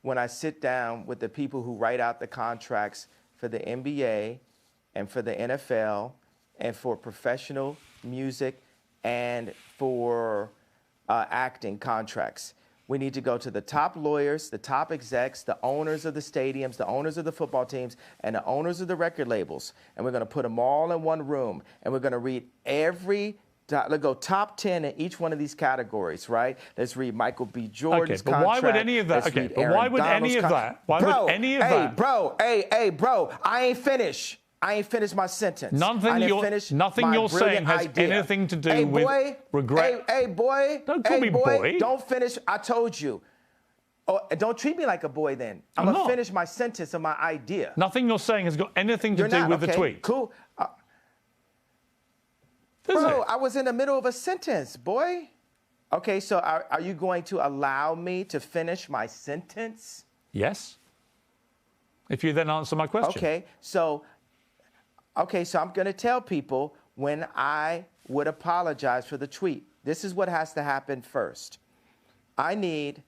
When I sit down with the people who write out the contracts for the NBA and for the NFL and for professional music and for acting contracts. We need to go to the top lawyers, the top execs, the owners of the stadiums, the owners of the football teams, and the owners of the record labels. And we're going to put them all in one room. And we're going to read let's go top 10 in each one of these categories, right? Let's read Michael B. Jordan's contract. Okay, but why would any of that? Okay, but why would any of that? Why would any of that? Hey, bro, I ain't finished. I ain't finished my sentence. Nothing you're saying has anything to do with regret. Hey, boy. Don't call me boy. Don't finish. I told you. Oh, don't treat me like a boy then. I'm going to finish my sentence of my idea. Nothing you're saying has got anything to do with the tweet. Cool. Bro, I was in the middle of a sentence, boy. Okay, so are you going to allow me to finish my sentence? Yes. If you then answer my question. Okay, so I'm going to tell people when I would apologize for the tweet. This is what has to happen first. I need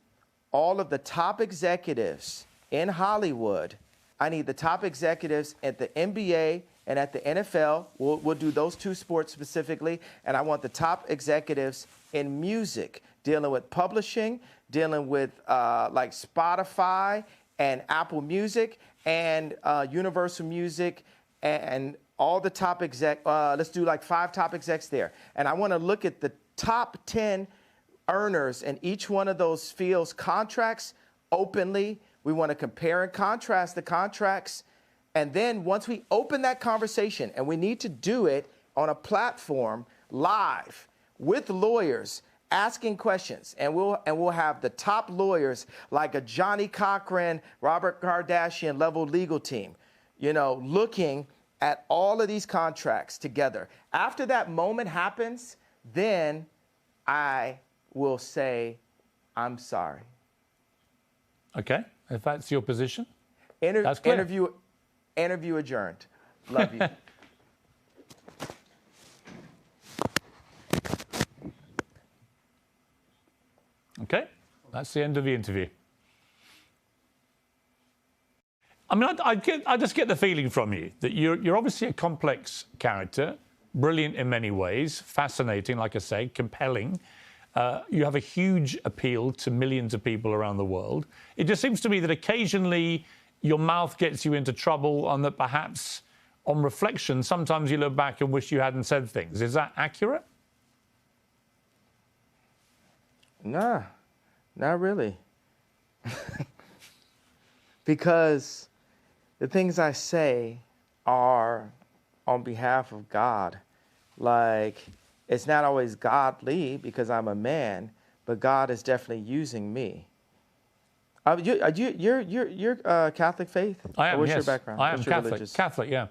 all of the top executives in Hollywood I need the top executives at the NBA and at the NFL. We'll do those two sports specifically. And I want the top executives in music, dealing with publishing, dealing with like Spotify and Apple Music and Universal Music and all the top let's do like 5 top execs there. And I want to look at the top 10 earners in each one of those fields' contracts openly. We want to compare and contrast the contracts. And then once we open that conversation, and we need to do it on a platform live with lawyers asking questions, and we'll have the top lawyers like a Johnny Cochran, Robert Kardashian level legal team, looking at all of these contracts together. After that moment happens, then I will say, I'm sorry. Okay, if that's your position. That's clear. Interview adjourned. Love you. Okay, that's the end of the interview. I mean, I just get the feeling from you that you're obviously a complex character, brilliant in many ways, fascinating, like I say, compelling. You have a huge appeal to millions of people around the world. It just seems to me that occasionally your mouth gets you into trouble, and that perhaps on reflection, sometimes you look back and wish you hadn't said things. Is that accurate? Nah, not really. Because the things I say are on behalf of God. Like, it's not always godly because I'm a man, but God is definitely using me. You're Catholic faith? I am, What's yes. your background? I am What's your Catholic. religious? Catholic, yeah.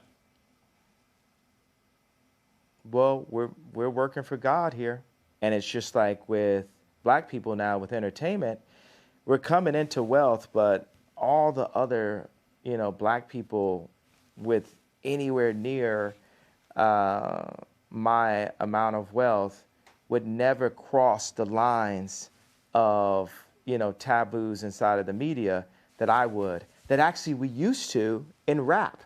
Well, we're working for God here. And it's just like with black people now with entertainment, we're coming into wealth, but all the other, black people with anywhere near my amount of wealth would never cross the lines of, taboos inside of the media that I would, that actually we used to in rap.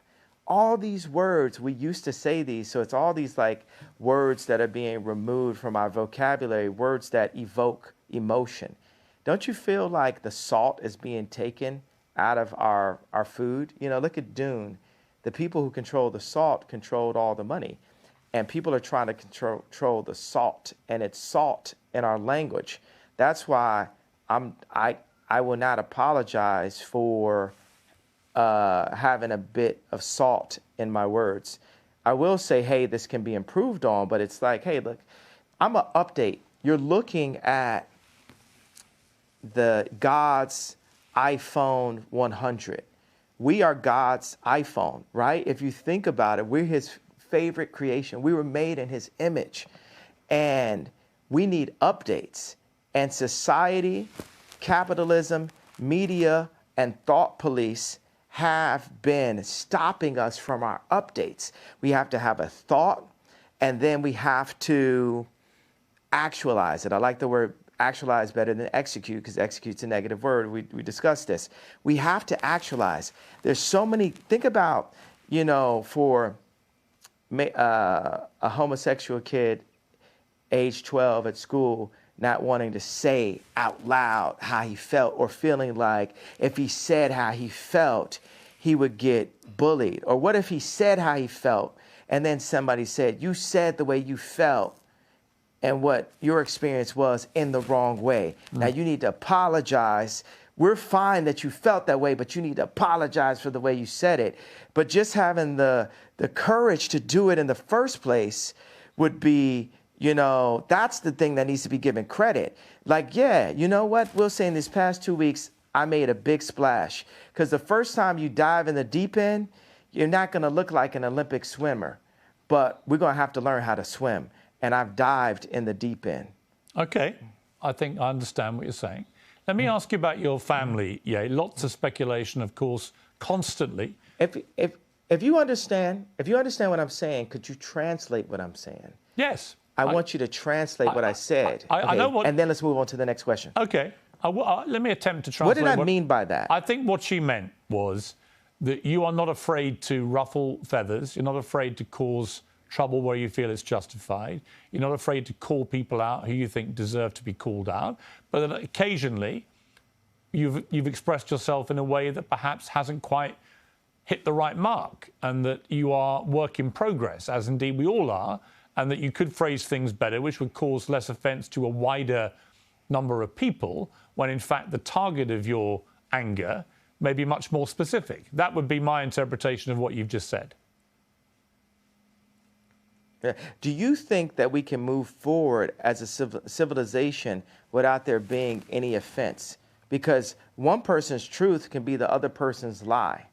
All these words, we used to say these, so it's all these like words that are being removed from our vocabulary, words that evoke emotion. Don't you feel like the salt is being taken out of our food? Look at Dune. The people who control the salt controlled all the money. And people are trying to control the salt, and it's salt in our language. That's why I will not apologize for having a bit of salt in my words. I will say, hey, this can be improved on, but it's like, hey, look, I'm an update. You're looking at the God's iPhone 100. We are God's iPhone, right? If you think about it, we're his favorite creation. We were made in his image, and we need updates. And society, capitalism, media, and thought police have been stopping us from our updates. We have to have a thought, and then we have to actualize it. I like the word actualize better than execute, because execute's a negative word. We discussed this. We have to actualize. There's so many, think about, for a homosexual kid, age 12 at school, not wanting to say out loud how he felt, or feeling like if he said how he felt, he would get bullied. Or what if he said how he felt, and then somebody said, you said the way you felt and what your experience was in the wrong way. Now you need to apologize. We're fine that you felt that way, but you need to apologize for the way you said it. But just having the courage to do it in the first place would be, that's the thing that needs to be given credit. Like, yeah, you know what? We'll say in these past 2 weeks, I made a big splash. Because the first time you dive in the deep end, you're not going to look like an Olympic swimmer. But we're going to have to learn how to swim. And I've dived in the deep end. Okay. I think I understand what you're saying. Let me ask you about your family. Yeah, lots of speculation, of course, constantly. If you understand what I'm saying, could you translate what I'm saying? Yes. I want you to translate what I said. I know what... And then let's move on to the next question. Okay. Let me attempt to translate. What did I mean by that? I think what she meant was that you are not afraid to ruffle feathers. You're not afraid to cause trouble where you feel it's justified. You're not afraid to call people out who you think deserve to be called out. But that occasionally you've expressed yourself in a way that perhaps hasn't quite hit the right mark, and that you are work in progress, as indeed we all are, and that you could phrase things better, which would cause less offence to a wider number of people, when in fact the target of your anger may be much more specific. That would be my interpretation of what you've just said. Yeah. Do you think that we can move forward as a civilization without there being any offense? Because one person's truth can be the other person's lie.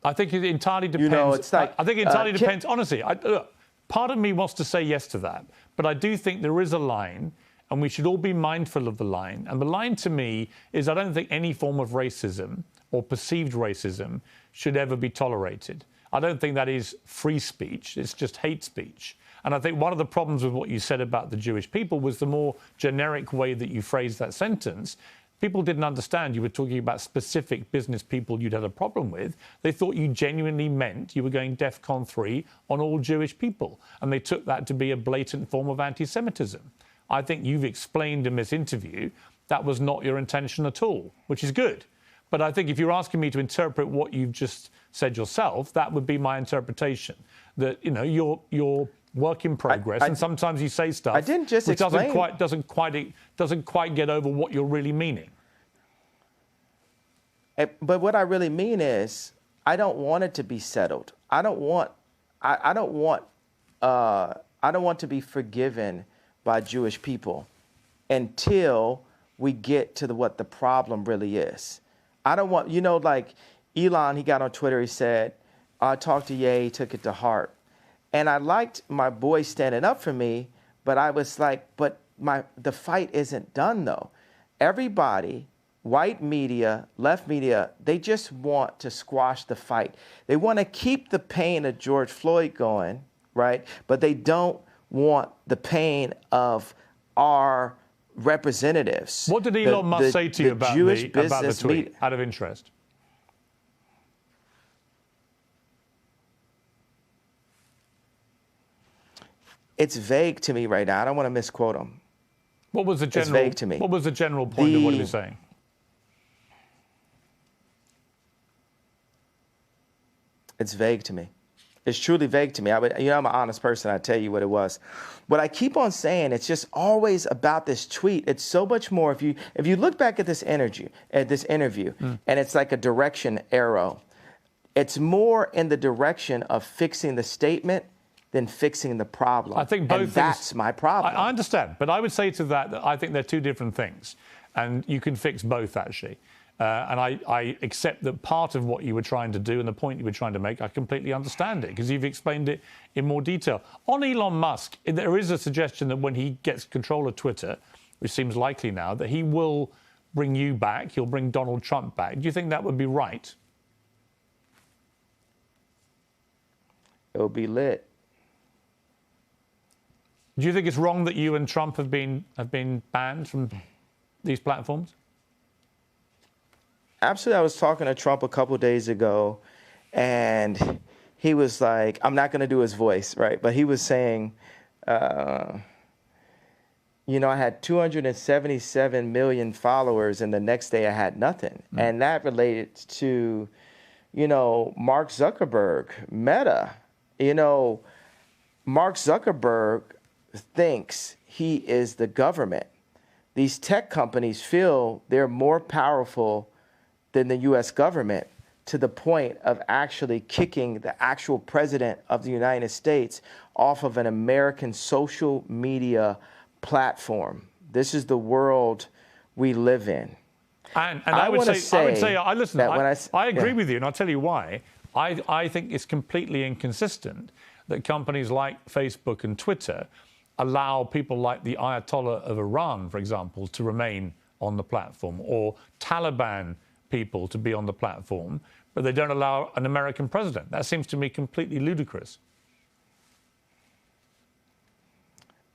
I think it entirely depends. You know, it's like, I think it entirely depends. Honestly, look, part of me wants to say yes to that, but I do think there is a line, and we should all be mindful of the line. And the line to me is, I don't think any form of racism or perceived racism should ever be tolerated. I don't think that is free speech. It's just hate speech. And I think one of the problems with what you said about the Jewish people was the more generic way that you phrased that sentence. People didn't understand you were talking about specific business people you'd had a problem with. They thought you genuinely meant you were going DEFCON 3 on all Jewish people. And they took that to be a blatant form of anti-Semitism. I think you've explained in this interview that was not your intention at all, which is good. But I think if you're asking me to interpret what you've just said yourself, that would be my interpretation. That, you know, you're work in progress, and sometimes you say stuff I didn't just which explain. doesn't quite get over what you're really meaning. But what I really mean is, I don't want it to be settled. I don't want to be forgiven by Jewish people until we get to what the problem really is. I don't want, you know, like Elon, he got on Twitter, he said, I talked to Ye, he took it to heart. And I liked my boy standing up for me, but I was like, but the fight isn't done though. Everybody, white media, left media, they just want to squash the fight. They want to keep the pain of George Floyd going, right? But they don't want the pain of our representatives. What did Elon Musk say to you about the tweet, out of interest? It's vague to me right now. I don't want to misquote him. What was the general? It's vague to me. What was the general point of what he was saying? It's vague to me. It's truly vague to me. I'm an honest person. I tell you what it was. What I keep on saying, it's just always about this tweet. It's so much more. If you look back at this interview, and it's like a direction arrow, it's more in the direction of fixing the statement than fixing the problem. I think both and things, that's my problem. I understand, but I would say to that I think they're two different things, and you can fix both actually. And I accept that part of what you were trying to do and the point you were trying to make, I completely understand it because you've explained it in more detail. On Elon Musk, there is a suggestion that when he gets control of Twitter, which seems likely now, that he will bring you back, he'll bring Donald Trump back. Do you think that would be right? It'll be lit. Do you think it's wrong that you and Trump have been banned from these platforms? Absolutely. I was talking to Trump a couple days ago, and he was like, I'm not going to do his voice, right? But he was saying, I had 277 million followers, and the next day I had nothing. And that related to, Mark Zuckerberg, Meta. Mark Zuckerberg thinks he is the government. These tech companies feel they're more powerful than the U.S. government, to the point of actually kicking the actual president of the United States off of an American social media platform. This is the world we live in. And I would say, I agree with you, and I'll tell you why. I think it's completely inconsistent that companies like Facebook and Twitter allow people like the Ayatollah of Iran, for example, to remain on the platform, or Taliban people to be on the platform, but they don't allow an American president. That seems to me completely ludicrous.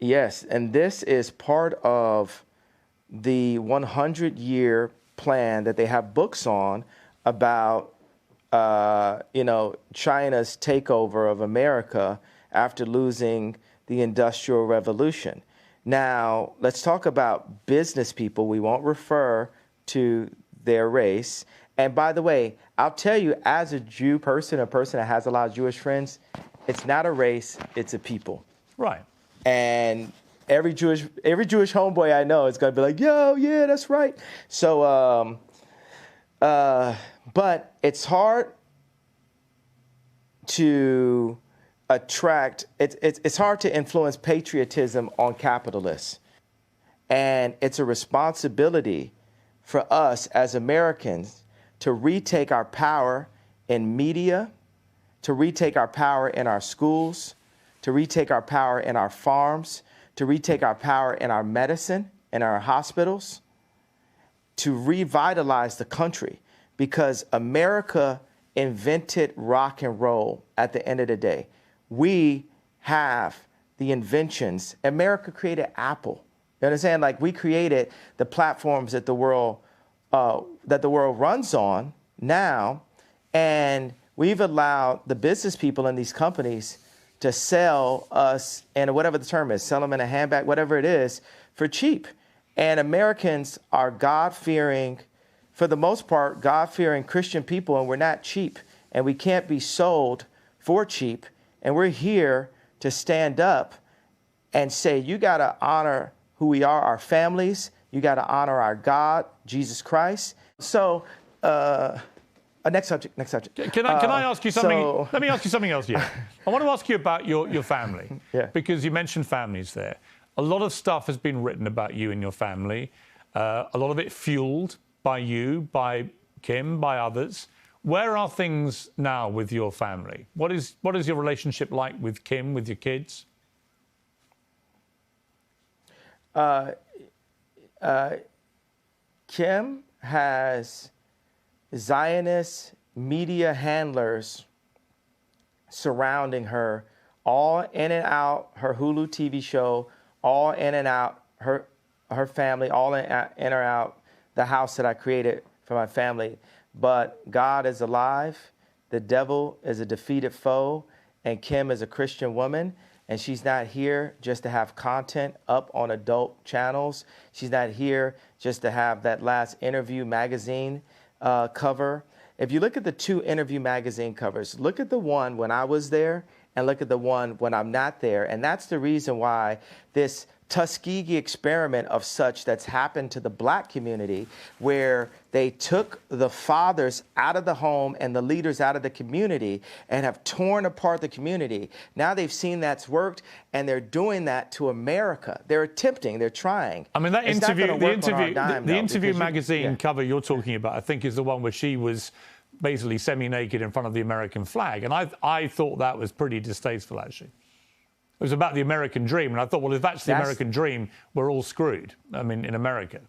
Yes, and this is part of the 100-year plan that they have books on about China's takeover of America after losing the Industrial Revolution. Now, let's talk about business people. We won't refer to their race. And by the way, I'll tell you, as a Jew person, a person that has a lot of Jewish friends, it's not a race, it's a people. Right. And every Jewish homeboy I know is going to be like, yo, yeah, that's right. So, but it's hard to attract, it's hard to influence patriotism on capitalists. And it's a responsibility for us as Americans to retake our power in media, to retake our power in our schools, to retake our power in our farms, to retake our power in our medicine, in our hospitals, to revitalize the country, because America invented rock and roll at the end of the day. We have the inventions. America created Apple. You understand? Like, we created the platforms that the world runs on now, and we've allowed the business people in these companies to sell us, and whatever the term is, sell them in a handbag, whatever it is, for cheap. And Americans are God-fearing, for the most part, God-fearing Christian people, and we're not cheap, and we can't be sold for cheap. And we're here to stand up and say, you got to honor who we are, our families. You got to honor our God, Jesus Christ. So, next subject. Can I ask you something? Let me ask you something else. Yeah, I want to ask you about your family. Yeah. Because you mentioned families there. A lot of stuff has been written about you and your family. A lot of it fueled by you, by Kim, by others. Where are things now with your family? What is your relationship like with Kim, with your kids? Kim has Zionist media handlers surrounding her, all in and out her Hulu TV show, all in and out her family, all in or out the house that I created for my family. But God is alive, the devil is a defeated foe, and Kim is a Christian woman, and she's not here just to have content up on adult channels. She's not here just to have that last Interview magazine cover. If you look at the two Interview magazine covers, look at the one when I was there and look at the one when I'm not there. And that's the reason why this Tuskegee experiment of such that's happened to the black community, where they took the fathers out of the home and the leaders out of the community and have torn apart the community. Now they've seen that's worked, and they're doing that to America. They're attempting, they're trying. I mean, that the Interview magazine yeah. cover you're talking about, I think, is the one where she was basically semi-naked in front of the American flag. And I thought that was pretty distasteful, actually. It was about the American dream, and I thought, well, if that's the American dream, we're all screwed. I mean, in America.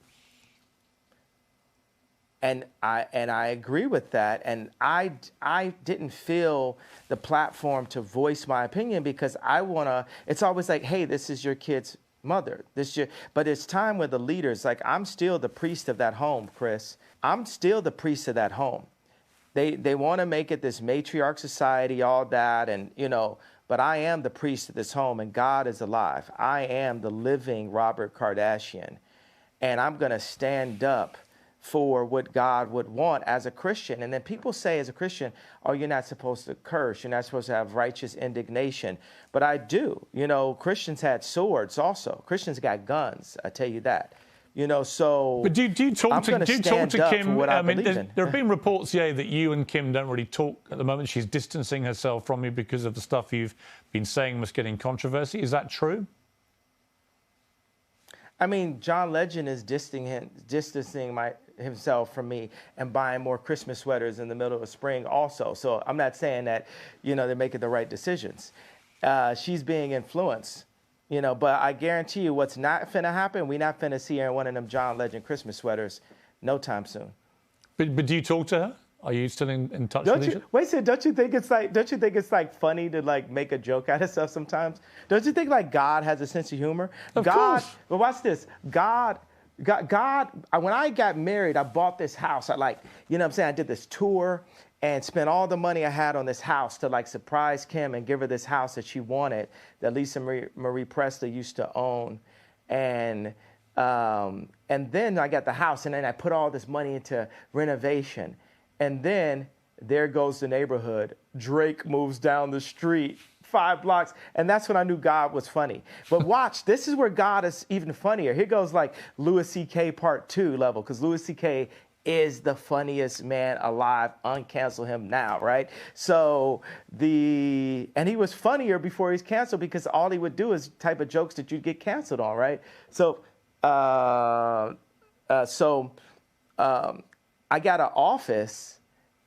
And I agree with that. And I didn't feel the platform to voice my opinion, because I wanna. It's always like, hey, this is your kid's mother. But it's time where the leaders, like, I'm still the priest of that home, Chris. I'm still the priest of that home. They want to make it this matriarch society, all that, and But I am the priest of this home, and God is alive. I am the living Robert Kardashian, and I'm going to stand up for what God would want as a Christian. And then people say as a Christian, oh, you're not supposed to curse. You're not supposed to have righteous indignation. But I do. Christians had swords also. Christians got guns, I tell you that. So. But do you talk to Kim? I mean, there have been reports, that you and Kim don't really talk at the moment. She's distancing herself from you because of the stuff you've been saying must get in controversy. Is that true? I mean, John Legend is distancing himself from me and buying more Christmas sweaters in the middle of spring also. So I'm not saying that, they're making the right decisions. She's being influenced. But I guarantee you what's not finna happen, we not finna see her in one of them John Legend Christmas sweaters no time soon. But do you talk to her? Are you still in touch with each other? Wait a second, don't you think it's like funny to like make a joke out of stuff sometimes? Don't you think like God has a sense of humor? Of course. But watch this. God, when I got married, I bought this house. I did this tour, and spent all the money I had on this house to like surprise Kim and give her this house that she wanted, that Lisa Marie Presley used to own. And then I got the house, and then I put all this money into renovation. And then there goes the neighborhood. Drake moves down the street 5 blocks. And that's when I knew God was funny. But watch, this is where God is even funnier. Here goes like Louis C.K. Part 2 level, because Louis C.K. is the funniest man alive. Uncancel him now, right? So and he was funnier before he's canceled, because all he would do is type of jokes that you'd get canceled on, right? So I got an office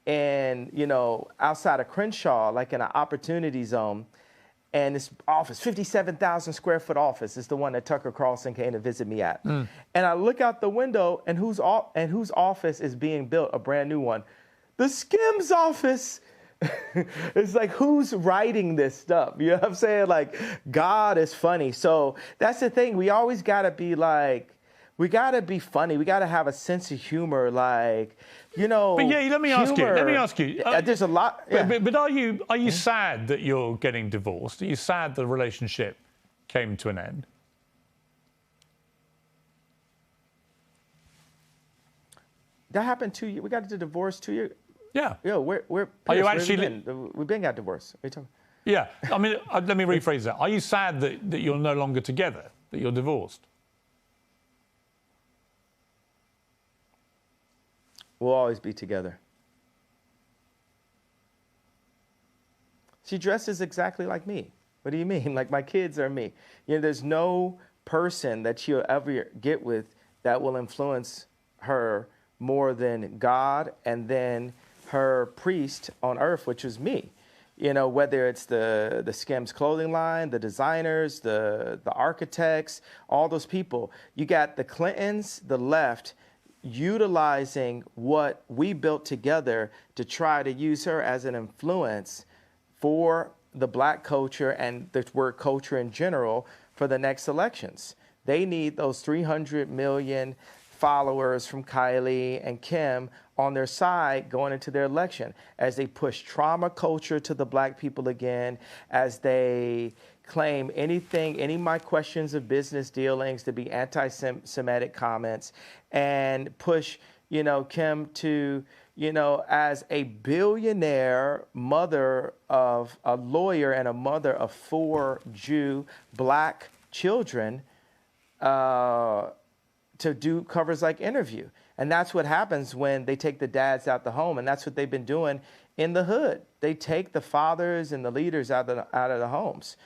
outside of Crenshaw, like in an opportunity zone. And this office, 57,000 square foot office, is the one that Tucker Carlson came to visit me at. And I look out the window, and whose office is being built, a brand new one? The Skims office. It's like, who's writing this stuff? You know what I'm saying? Like, God is funny. So that's the thing. We always got to be like, we got to be funny. We got to have a sense of humor, like, But yeah, let me ask you. There's a lot. Yeah. But are you sad that you're getting divorced? Are you sad the relationship came to an end? That happened 2 years. We got the divorce 2 years. Yeah. Yeah. We're Are you Piers, actually? We've been got divorced. What are you talking? Yeah. I mean, let me rephrase that. Are you sad that you're no longer together? That you're divorced? We'll always be together. She dresses exactly like me. What do you mean? Like, my kids are me. There's no person that she'll ever get with that will influence her more than God and then her priest on earth, which is me. Whether it's the Skims clothing line, the designers, the architects, all those people. You got the Clintons, the left, utilizing what we built together to try to use her as an influence for the black culture and the word culture in general for the next elections. They need those 300 million followers from Kylie and Kim on their side going into their election, as they push trauma culture to the black people again, as they claim any of my questions of business dealings to be anti-Semitic comments, and push, Kim to, as a billionaire mother of a lawyer and a mother of 4 Jew black children, to do covers like Interview. And that's what happens when they take the dads out the home. And that's what they've been doing in the hood. They take the fathers and the leaders out of the homes.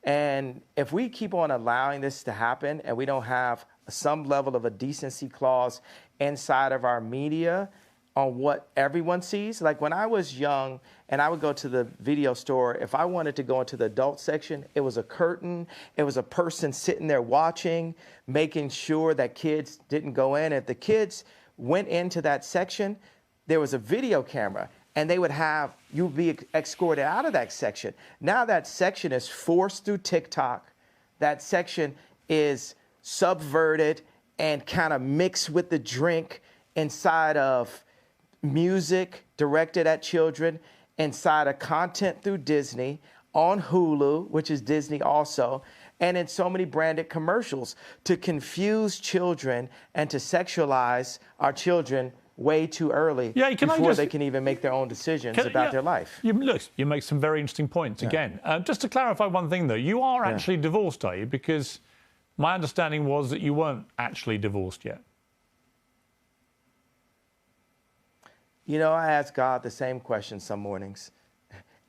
And if we keep on allowing this to happen, and we don't have some level of a decency clause inside of our media on what everyone sees. Like, when I was young and I would go to the video store, if I wanted to go into the adult section, it was a curtain. It was a person sitting there watching, making sure that kids didn't go in. If the kids went into that section, there was a video camera, and they would you'd be escorted out of that section. Now that section is forced through TikTok. That section is subverted and kind of mixed with the drink inside of music directed at children, inside of content through Disney, on Hulu, which is Disney also, and in so many branded commercials to confuse children and to sexualize our children way too early before they can even make their own decisions about their life. You make some very interesting points again. Just to clarify one thing, though, you are actually divorced, are you? Because my understanding was that you weren't actually divorced yet. I ask God the same question some mornings.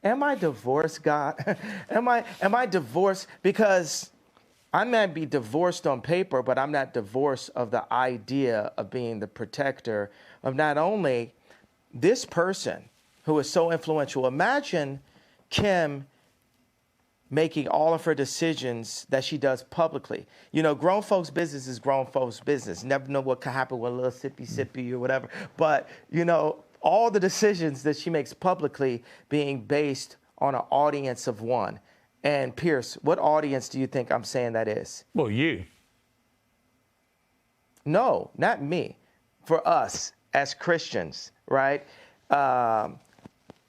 Am I divorced, God? Am I divorced? Because I might be divorced on paper, but I'm not divorced of the idea of being the protector of not only this person who is so influential. Imagine Kim making all of her decisions that she does publicly. Grown folks' business is grown folks' business. Never know what could happen with a little sippy or whatever. But, all the decisions that she makes publicly being based on an audience of one. And Piers, what audience do you think I'm saying that is? Well, you. No, not me. For us as Christians, right?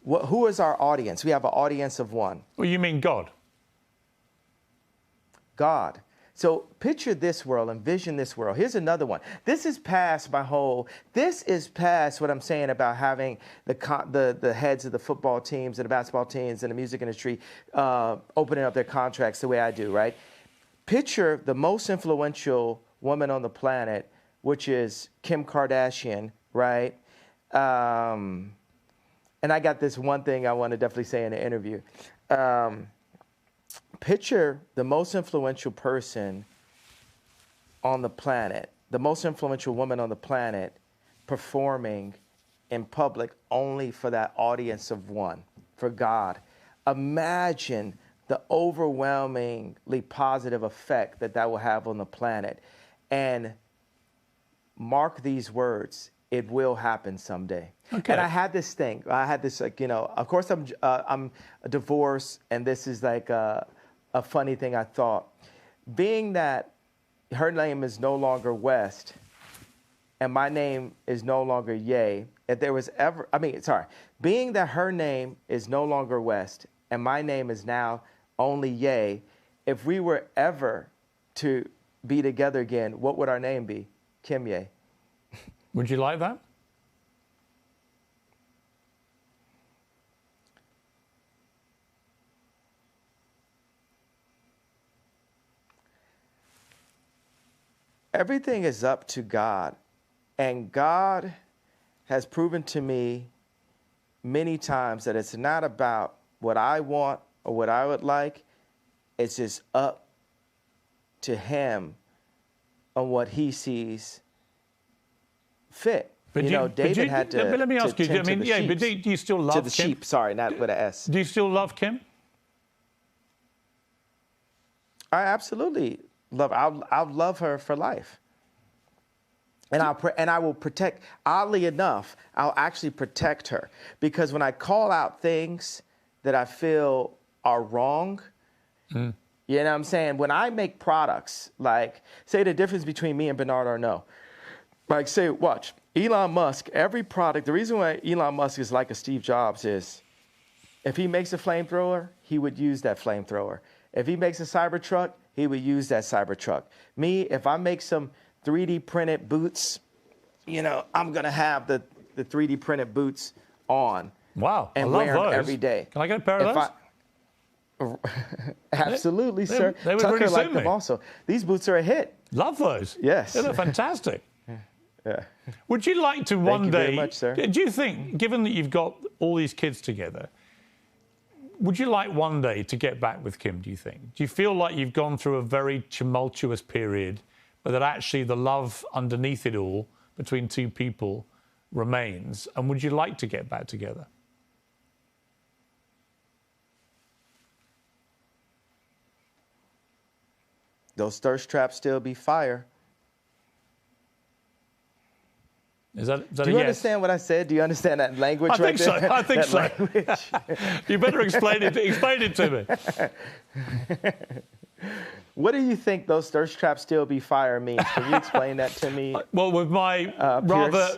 who is our audience? We have an audience of one. Well, you mean God? God. So picture this world, envision this world. Here's another one. This is past what I'm saying about having the heads of the football teams and the basketball teams and the music industry opening up their contracts the way I do, right? Picture the most influential woman on the planet, which is Kim Kardashian, right? And I got this one thing I want to definitely say in the interview. Picture the most influential person on the planet, the most influential woman on the planet, performing in public only for that audience of one, for God. Imagine the overwhelmingly positive effect that will have on the planet. And mark these words, it will happen someday. Okay. And I had this thing. I had this, of course I'm divorced, and this is like a funny thing I thought. Being that her name is no longer West, and my name is no longer Ye, being that her name is no longer West, and my name is now only Ye, if we were ever to be together again, what would our name be? Kim Ye. Would you like that? Everything is up to God, and God has proven to me many times that it's not about what I want or what I would like. It's just up to Him on what He sees fit. But David had to. But let me ask you. Tend but do you still love to the Kim? sheep? Sorry, not with an S. Do you still love Kim? I absolutely love. I'll love her for life. And I will protect. Oddly enough, I'll actually protect her, because when I call out things that I feel are wrong, you know what I'm saying? When I make products, like say the difference between me and Bernard Arnault, like say, watch Elon Musk. Every product. The reason why Elon Musk is like a Steve Jobs is, if he makes a flamethrower, he would use that flamethrower. If he makes a Cybertruck, he would use that Cybertruck. Me, if I make some 3D printed boots, I'm going to have the 3D printed boots on. Wow. And I love wear them those. every day. Can I get a pair of those? Absolutely, sir. They would Tucker really liked suit them me. also. These boots are a hit. Love those. Yes. They're fantastic. Yeah. Would you like to Thank one you day? very much, sir. Do you think, given that you've got all these kids together, would you like one day to get back with Kim, do you think? Do you feel like you've gone through a very tumultuous period, but that actually the love underneath it all between two people remains? And would you like to get back together? Those thirst traps still be fire. Is that Do a you yes? understand what I said? Do you understand that language I right think so. there? I think so. You better explain it to me. What do you think those thirst traps still be fire means? Can you explain that to me? Well, with my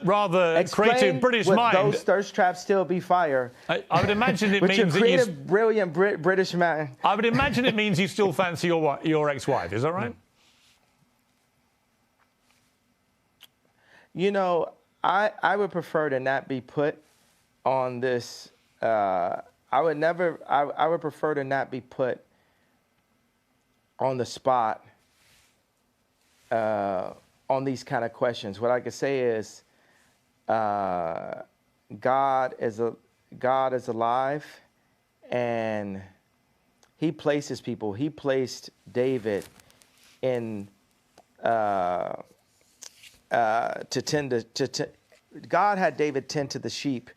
rather Explain creative British what mind, those thirst traps still be fire. I would imagine it With your means that creative, brilliant British man. I would imagine it means you still fancy your ex-wife. Is that right? I would prefer to not be put on this. I would prefer to not be put on the spot on these kind of questions. What I could say is, God is alive, and He places people. He placed David in. God had David tend to the sheep,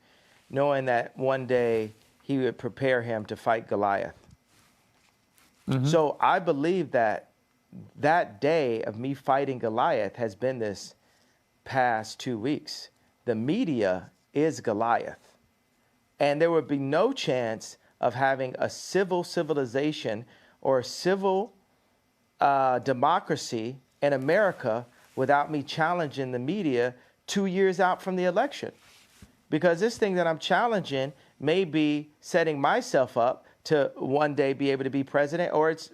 knowing that one day He would prepare him to fight Goliath. Mm-hmm. So I believe that day of me fighting Goliath has been this past 2 weeks. The media is Goliath. And there would be no chance of having a civilization or a civil democracy in America without me challenging the media 2 years out from the election. Because this thing that I'm challenging may be setting myself up to one day be able to be president, or it's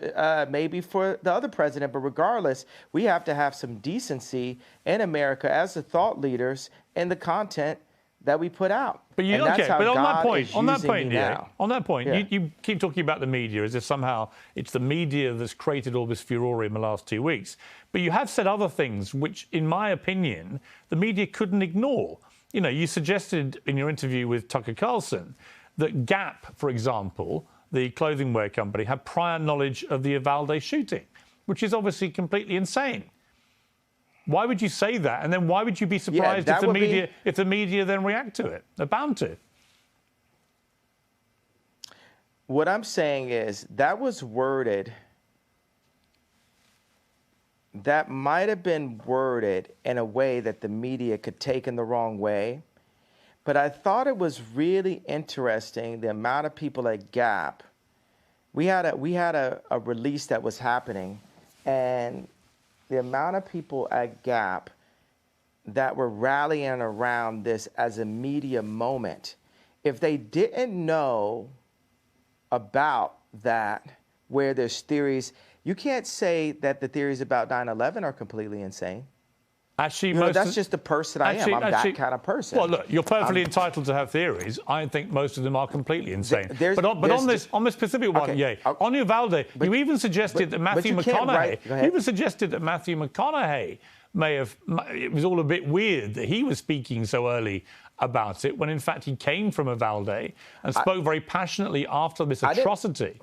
maybe for the other president. But regardless, we have to have some decency in America as the thought leaders in the content that we put out. But and that's how but on God that point, is on that using point, me yeah, now. on that point, Yeah. you keep talking about the media as if somehow it's the media that's created all this furore in the last 2 weeks. But you have said other things which, in my opinion, the media couldn't ignore. You know, you suggested in your interview with Tucker Carlson that Gap, for example, the clothing wear company, had prior knowledge of the Uvalde shooting, which is obviously completely insane. Why would you say that? And then why would you be surprised if the media then react to it? They're bound to. What I'm saying is that was worded, that might have been worded in a way that the media could take in the wrong way. But I thought it was really interesting the amount of people at Gap. We had a release that was happening, and the amount of people at Gap that were rallying around this as a media moment, if they didn't know about that, where there's theories, you can't say that the theories about 9/11 are completely insane. Actually, that's just the person I am. I'm that kind of person. Well, look, you're perfectly entitled to have theories. I think most of them are completely insane. But on this specific one, on Uvalde, you even suggested that Matthew McConaughey. You even suggested that Matthew McConaughey may have. It was all a bit weird that he was speaking so early about it, when in fact he came from Uvalde and spoke very passionately after this atrocity.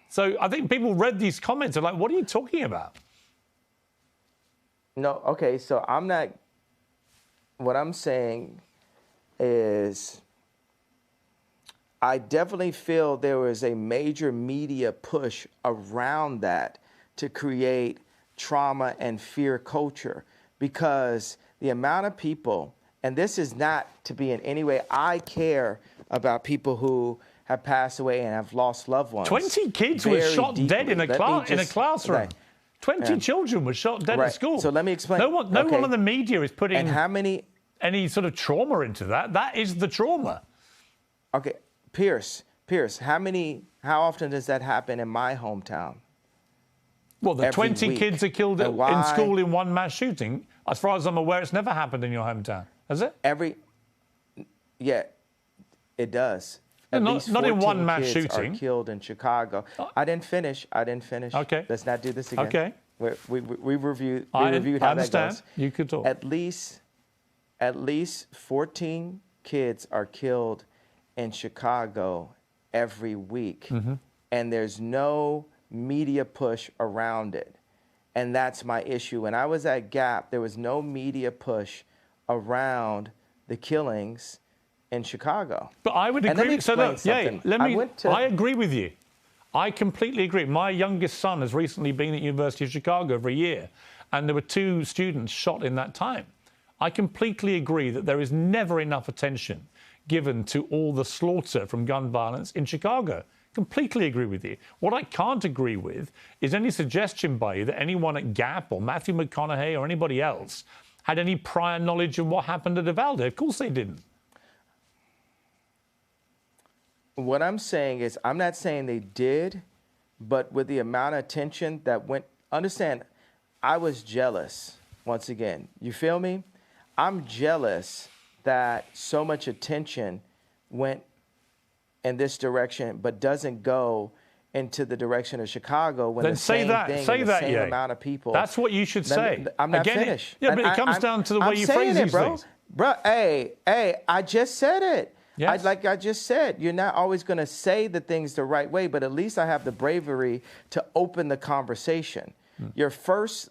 So I think people read these comments and are like, "What are you talking about?" No, okay, so I'm not, what I'm saying is I definitely feel there was a major media push around that to create trauma and fear culture, because the amount of people, and this is not to be in any way, I care about people who have passed away and have lost loved ones. 20 kids were shot dead in a classroom. Okay. 20 children were shot dead at school. So let me explain. No one in the media is putting any sort of trauma into that. That is the trauma. Okay, Piers, how often does that happen in my hometown? Well, the 20 kids are killed in school in one mass shooting. As far as I'm aware, it's never happened in your hometown, has it? Yeah, it does. Not in one mass shooting. Are killed in Chicago. I didn't finish. Okay. Let's not do this again. Okay. We reviewed how that goes. I understand. You could talk. At least 14 kids are killed in Chicago every week, and there's no media push around it, and that's my issue. When I was at Gap, there was no media push around the killings in Chicago. But I would agree. I agree with you. I completely agree. My youngest son has recently been at the University of Chicago for a year, and there were 2 students shot in that time. I completely agree that there is never enough attention given to all the slaughter from gun violence in Chicago. Completely agree with you. What I can't agree with is any suggestion by you that anyone at Gap or Matthew McConaughey or anybody else had any prior knowledge of what happened at Uvalde. Of course they didn't. What I'm saying is, I'm not saying they did, but with the amount of attention that went, understand, I was jealous, once again. You feel me? I'm jealous that so much attention went in this direction, but doesn't go into the direction of Chicago when then the same amount of people. That's what you should say. I'm not finished. Yeah, but it comes down to the way you phrase these things. Bro, hey, I just said it. Yes. Like I just said, you're not always going to say the things the right way, but at least I have the bravery to open the conversation. Your first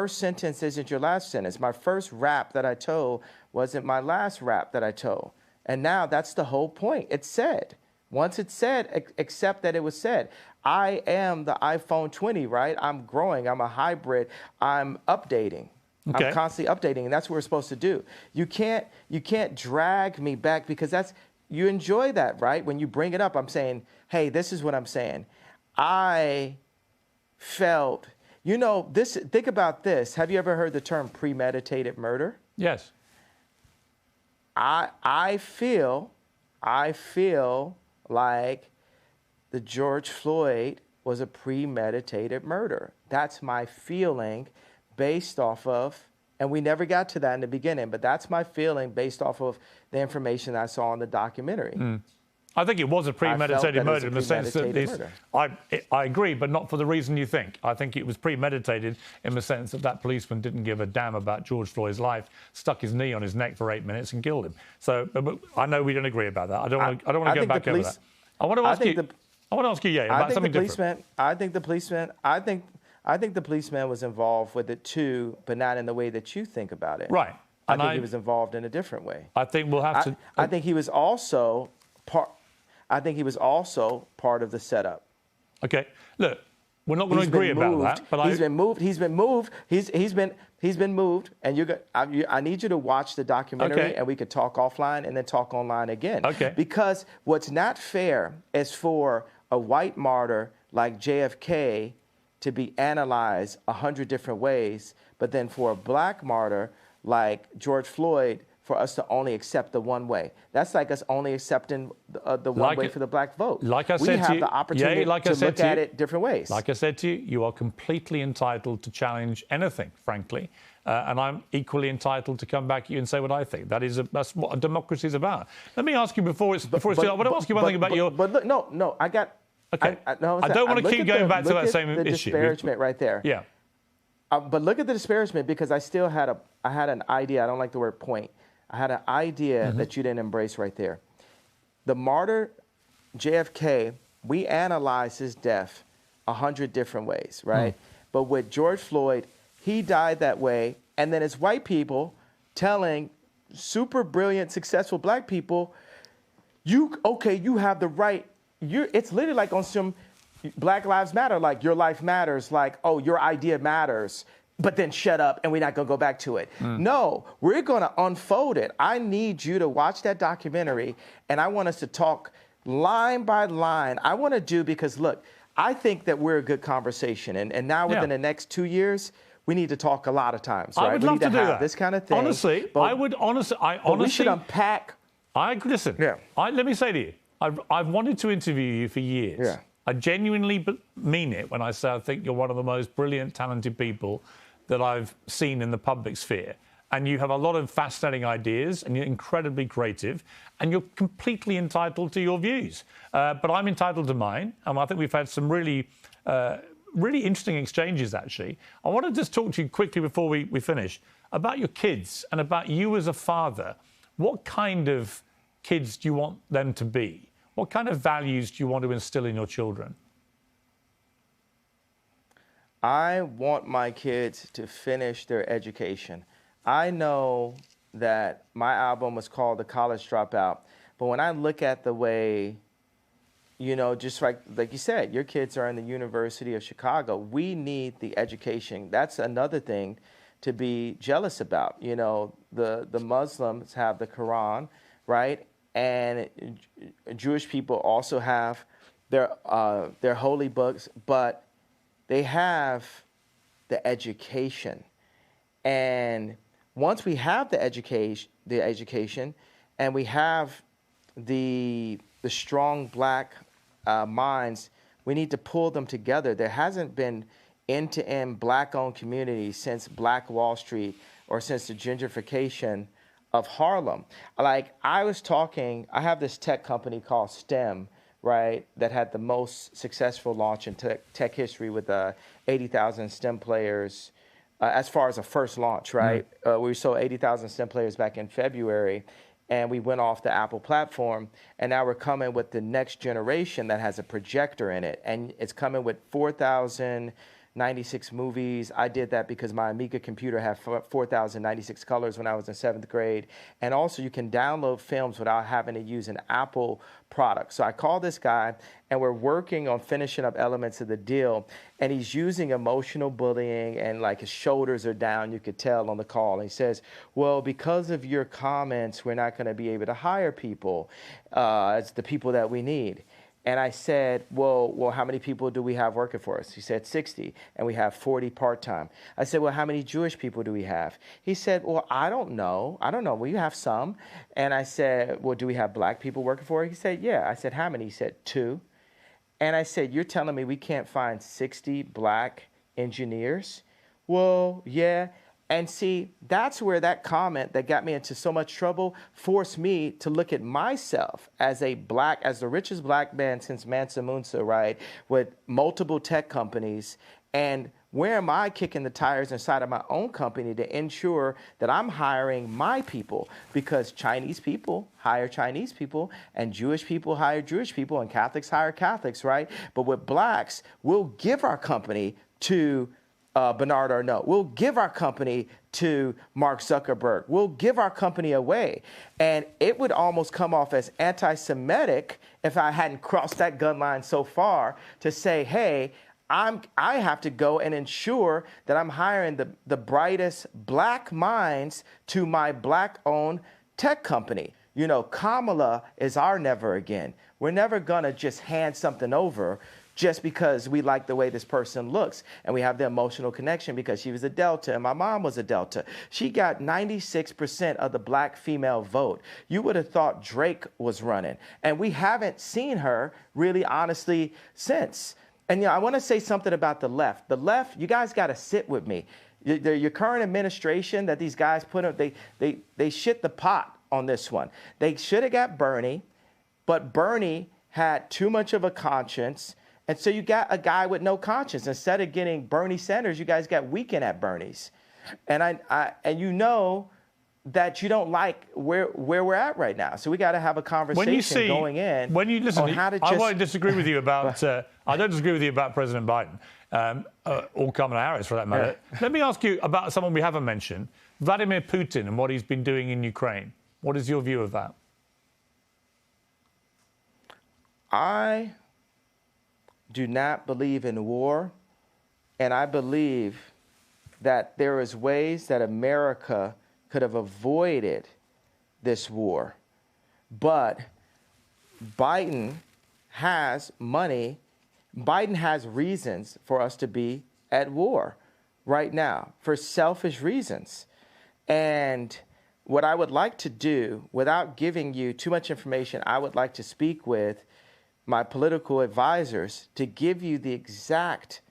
sentence isn't your last sentence. My first rap that I told wasn't my last rap that I told. And now that's the whole point. It's said. Once it's said, accept that it was said. I am the iPhone 20, right? I'm growing. I'm a hybrid. I'm updating. Okay. I'm constantly updating, and that's what we're supposed to do. You can't drag me back, because you enjoy that, right? When you bring it up, I'm saying, hey, this is what I'm saying. I felt, this. Think about this. Have you ever heard the term premeditated murder? Yes. I feel I feel like the George Floyd was a premeditated murder. That's my feeling based off of, and we never got to that in the beginning, but that's my feeling based off of the information I saw in the documentary. I think it was a premeditated murder a in the sense that premeditated I agree, but not for the reason you think. I think it was premeditated in the sense that that policeman didn't give a damn about George Floyd's life, stuck his knee on his neck for 8 minutes and killed him. So but I know we don't agree about that. I don't want to go back over that. I want to ask you. I want to ask you, about something different. I think the policeman was involved with it too, but not in the way that you think about it. Right. I think he was involved in a different way. I think we'll have to. I think he was also part. I think he was also part of the setup. Okay. Look, we're not going to agree about that, but he's been moved. He's been moved. He's been moved. And I need you to watch the documentary, and we could talk offline and then talk online again. Okay. Because what's not fair is for a white martyr like JFK to be analyzed 100 different ways, but then for a black martyr like George Floyd, for us to only accept the one way. That's like us only accepting the one way for the black vote. Like I said we have the opportunity to look at it different ways. Like I said to you, you are completely entitled to challenge anything, frankly. And I'm equally entitled to come back at you and say what I think. That's what a democracy is about. Let me ask you before it's I want to ask you one thing about your... But look, no, I got... Okay. I don't want to keep going back to that same issue. The disparagement right there. Yeah. But look at the disparagement, because I still had an idea. I don't like the word point. I had an idea that you didn't embrace right there. The martyr, JFK, we analyzed his death 100 different ways, right? But with George Floyd, he died that way. And then it's white people telling super brilliant, successful black people, you have the right. It's literally like on some Black Lives Matter, like your life matters, like, oh, your idea matters. But then shut up and we're not going to go back to it. No, we're going to unfold it. I need you to watch that documentary, and I want us to talk line by line. I want to do, because look, I think that we're a good conversation. And now within the next 2 years, we need to talk a lot of times, right? I would love to do that. This kind of thing. Honestly, we should unpack. Listen, let me say to you, I've wanted to interview you for years. Yeah. I genuinely mean it when I say I think you're one of the most brilliant, talented people that I've seen in the public sphere. And you have a lot of fascinating ideas, and you're incredibly creative, and you're completely entitled to your views. But I'm entitled to mine, and I think we've had some really interesting exchanges, actually. I want to just talk to you quickly before we finish about your kids and about you as a father. What kind of kids do you want them to be? What kind of values do you want to instill in your children? I want my kids to finish their education. I know that my album was called The College Dropout, but when I look at the way, just like you said, your kids are in the University of Chicago, we need the education. That's another thing to be jealous about. The Muslims have the Quran, right? And Jewish people also have their holy books, but they have the education. And once we have the education, and we have the strong black minds, we need to pull them together. There hasn't been end-to-end black-owned communities since Black Wall Street or since the gentrification of Harlem. Like I have this tech company called STEM, right, that had the most successful launch in tech history with 80,000 STEM players as far as a first launch, right? We sold 80,000 STEM players back in February, and we went off the Apple platform, and now we're coming with the next generation that has a projector in it, and it's coming with 4,096 movies. I did that because my Amiga computer had 4,096 colors when I was in 7th grade. And also you can download films without having to use an Apple product. So I called this guy, and we're working on finishing up elements of the deal. And he's using emotional bullying, and like his shoulders are down, you could tell on the call. And he says, well, because of your comments, we're not going to be able to hire people. It's the people that we need. And I said, well, how many people do we have working for us? He said 60, and we have 40 part-time. I said, well, how many Jewish people do we have? He said, well, I don't know. We have some. And I said, well, do we have black people working for it? He said, yeah. I said, how many? He said, 2. And I said, you're telling me we can't find 60 black engineers? Well, yeah. And see, that's where that comment that got me into so much trouble forced me to look at myself as the richest black man since Mansa Musa, right, with multiple tech companies. And where am I kicking the tires inside of my own company to ensure that I'm hiring my people? Because Chinese people hire Chinese people, and Jewish people hire Jewish people, and Catholics hire Catholics, right? But with blacks, we'll give our company to Bernard Arnault. We'll give our company to Mark Zuckerberg. We'll give our company away. And it would almost come off as anti-Semitic if I hadn't crossed that gun line so far to say, hey, I have to go and ensure that I'm hiring the brightest black minds to my black-owned tech company. You know, Kamala is our never again. We're never gonna just hand something over just because we like the way this person looks and we have the emotional connection because she was a Delta and my mom was a Delta. She got 96% of the black female vote. You would have thought Drake was running, and we haven't seen her really honestly since. And I want to say something about the left. The left, you guys got to sit with me. Your current administration that these guys put up, they shit the pot on this one. They should have got Bernie, but Bernie had too much of a conscience. And so you got a guy with no conscience. Instead of getting Bernie Sanders, you guys got Weekend at Bernie's. And and you know that you don't like where we're at right now. So we got to have a conversation going in. When you listen, on how to I won't disagree with you about. I don't disagree with you about President Biden or Kamala Harris, for that matter. Yeah. Let me ask you about someone we haven't mentioned, Vladimir Putin, and what he's been doing in Ukraine. What is your view of that? I do not believe in war, and I believe that there is ways that America could have avoided this war. But Biden has money. Biden has reasons for us to be at war right now for selfish reasons. And what I would like to do, without giving you too much information, I would like to speak with my political advisors to give you the exact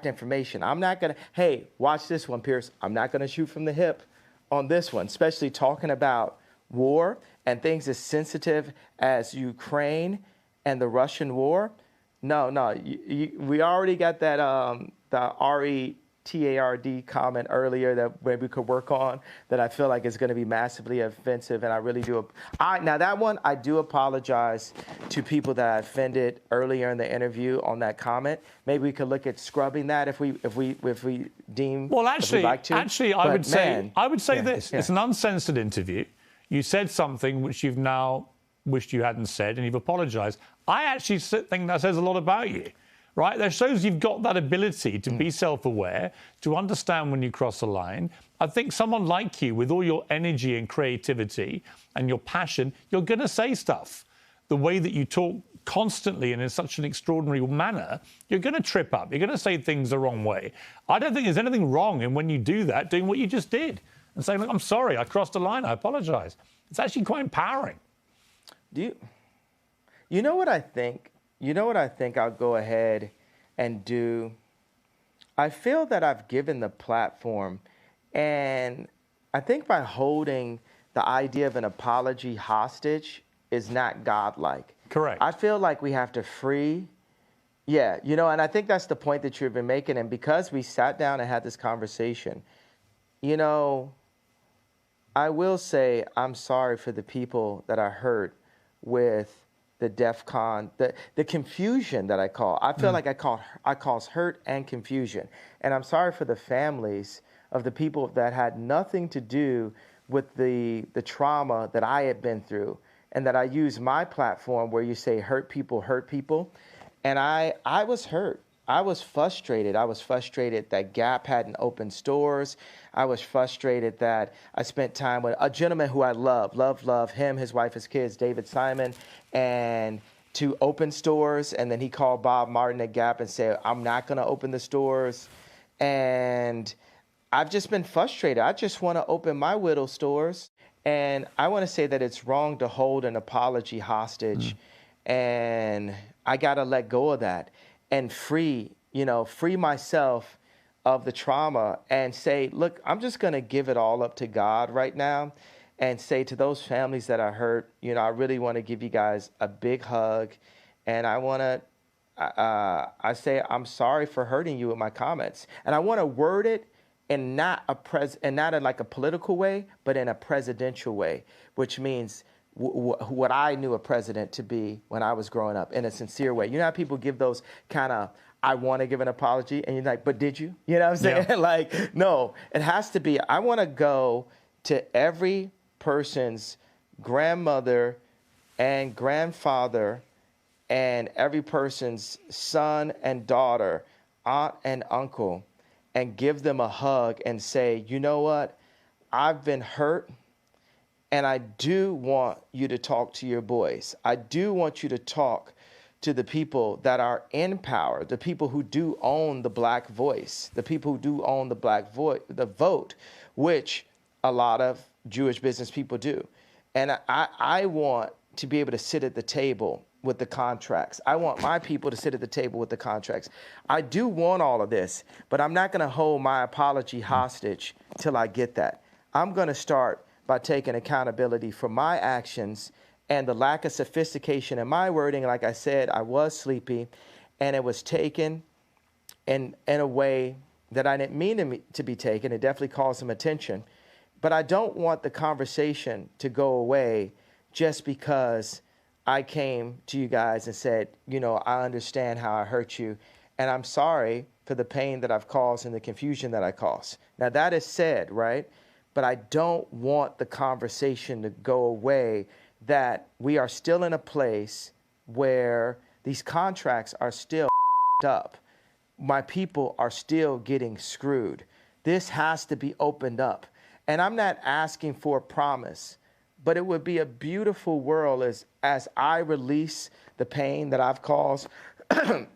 information. I'm not going to, hey, watch this one, Piers. I'm not going to shoot from the hip on this one, especially talking about war and things as sensitive as Ukraine and the Russian war. No, we already got that the RETARD comment earlier that maybe we could work on that I feel like is going to be massively offensive, and I really do. Now that one, I do apologize to people that I offended earlier in the interview on that comment. Maybe we could look at scrubbing that if we deem. Well, actually, like to. I would say this: it's an uncensored interview. You said something which you've now wished you hadn't said, and you've apologized. I actually think that says a lot about you. Right? That shows you've got that ability to be self-aware, to understand when you cross a line. I think someone like you, with all your energy and creativity and your passion, you're going to say stuff. The way that you talk constantly and in such an extraordinary manner, you're going to trip up. You're going to say things the wrong way. I don't think there's anything wrong in when you do that, doing what you just did and saying, look, I'm sorry, I crossed a line, I apologize. It's actually quite empowering. You know what I think? You know what I think I'll go ahead and do? I feel that I've given the platform, and I think by holding the idea of an apology hostage is not godlike. Correct. I feel like we have to free. Yeah, and I think that's the point that you've been making. And because we sat down and had this conversation, I will say I'm sorry for the people that I hurt with the DEFCON, the confusion that I call. I feel like I cause hurt and confusion. And I'm sorry for the families of the people that had nothing to do with the trauma that I had been through, and that I use my platform where you say hurt people. And I was hurt. I was frustrated. I was frustrated that Gap hadn't opened stores. I was frustrated that I spent time with a gentleman who I love him, his wife, his kids, David Simon, and to open stores, and then he called Bob Martin at Gap and said, I'm not going to open the stores. And I've just been frustrated. I just want to open my Whittle stores. And I want to say that it's wrong to hold an apology hostage. And I got to let go of that and free myself of the trauma and say, look, I'm just going to give it all up to God right now and say to those families that are hurt, I really want to give you guys a big hug. And I want to, I say, I'm sorry for hurting you with my comments. And I want to word it in not in like a political way, but in a presidential way, which means what I knew a president to be when I was growing up, in a sincere way. You know how people give those kind of, I want to give an apology, and you're like, but did you? You know what I'm saying? Yeah. Like, no, it has to be, I want to go to every person's grandmother and grandfather and every person's son and daughter, aunt and uncle, and give them a hug and say, you know what? I've been hurt, and I do want you to talk to your boys. I do want you to talk to the people that are in power, the people who do own the black voice, the people who do own the black the vote, which a lot of Jewish business people do. And I want to be able to sit at the table with the contracts. I want my people to sit at the table with the contracts. I do want all of this, but I'm not going to hold my apology hostage till I get that. I'm going to start by taking accountability for my actions and the lack of sophistication in my wording. Like I said, I was sleepy, and it was taken in a way that I didn't mean to be taken. It definitely caused some attention. But I don't want the conversation to go away just because I came to you guys and said, I understand how I hurt you, and I'm sorry for the pain that I've caused and the confusion that I caused. Now, that is said, right? But I don't want the conversation to go away, that we are still in a place where these contracts are still up. My people are still getting screwed. This has to be opened up. And I'm not asking for a promise, but it would be a beautiful world as I release the pain that I've caused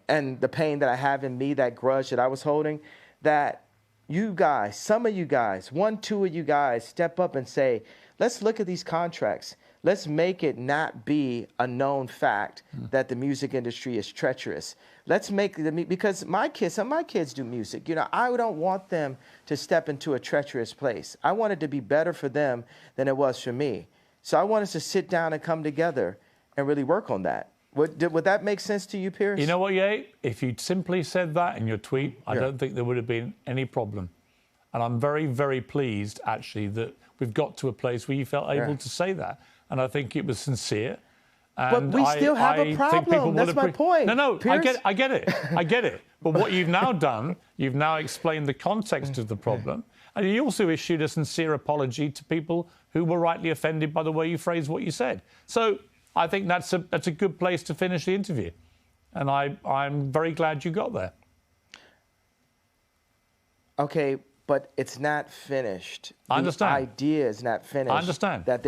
and the pain that I have in me, that grudge that I was holding, that you guys, some of you guys, 1, 2 of you guys step up and say, let's look at these contracts. Let's make it not be a known fact that the music industry is treacherous. Let's make because some of my kids do music. I don't want them to step into a treacherous place. I want it to be better for them than it was for me. So I want us to sit down and come together and really work on that. Would that make sense to you, Piers? You know what, Ye? If you'd simply said that in your tweet, I don't think there would have been any problem. And I'm very, very pleased, actually, that we've got to a place where you felt able to say that. And I think it was sincere. And but we still have a problem. That's my point. No, Piers. I get it. I get it. But what you've now done, you've now explained the context of the problem. And you also issued a sincere apology to people who were rightly offended by the way you phrased what you said. So I think that's a good place to finish the interview. And I'm very glad you got there. Okay, but it's not finished. I understand. The idea is not finished. I understand. That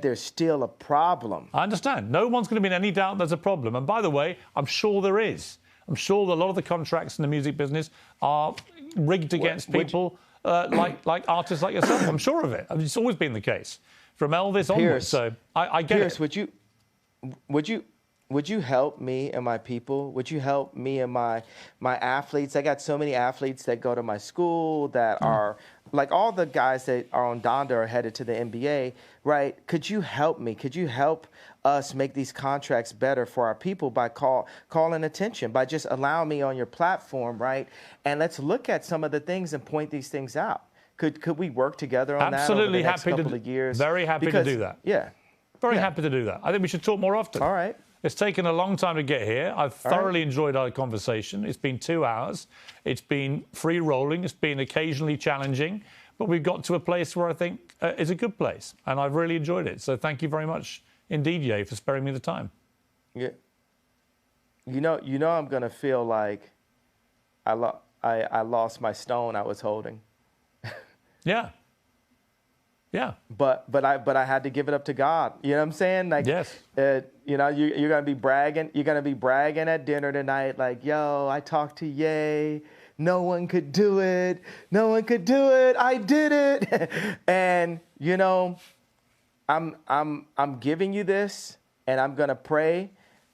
there's still a problem. I understand. No one's going to be in any doubt there's a problem. And by the way, I'm sure there is. I'm sure that a lot of the contracts in the music business are rigged against people like artists like yourself. I'm sure of it. I mean, it's always been the case from Elvis onwards. So I get Piers, it. Would you help me and my people? Would you help me and my athletes? I got so many athletes that go to my school that are like all the guys that are on Donda are headed to the NBA, right? Could you help me? Could you help us make these contracts better for our people by calling attention, by just allowing me on your platform, right? And let's look at some of the things and point these things out. Could we work together on that over the next couple of years? Very happy to do that. Yeah. Very happy to do that. I think we should talk more often. All right. It's taken a long time to get here. I've thoroughly enjoyed our conversation. It's been 2 hours. It's been free rolling. It's been occasionally challenging. But we've got to a place where I think is a good place. And I've really enjoyed it. So thank you very much indeed, Ye, for sparing me the time. Yeah. You know I'm going to feel like I lost my stone I was holding. Yeah. Yeah. But I had to give it up to God. You know what I'm saying? Like, Yes. You know, you're gonna be bragging. You're gonna be bragging at dinner tonight, like, yo, I talked to Ye. No one could do it. No one could do it. I did it. And you know, I'm giving you this, and I'm gonna pray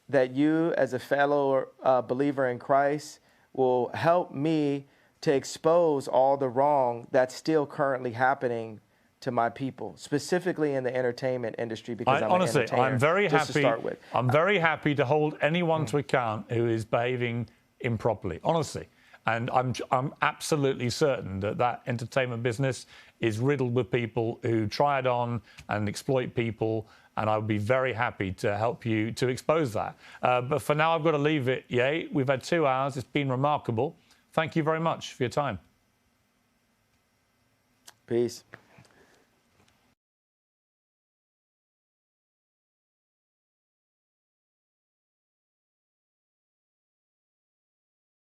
that you, as a fellow believer in Christ, will help me to expose all the wrong that's still currently happening to my people, specifically in the entertainment industry, because Honestly, an entertainer. I'm very just happy. To start with. I'm very happy to hold anyone to account who is behaving improperly. Honestly, and I'm absolutely certain that that entertainment business is riddled with people who try it on and exploit people. And I would be very happy to help you to expose that. But for now, I've got to leave it. Ye, we've had 2 hours. It's been remarkable. Thank you very much for your time. Peace.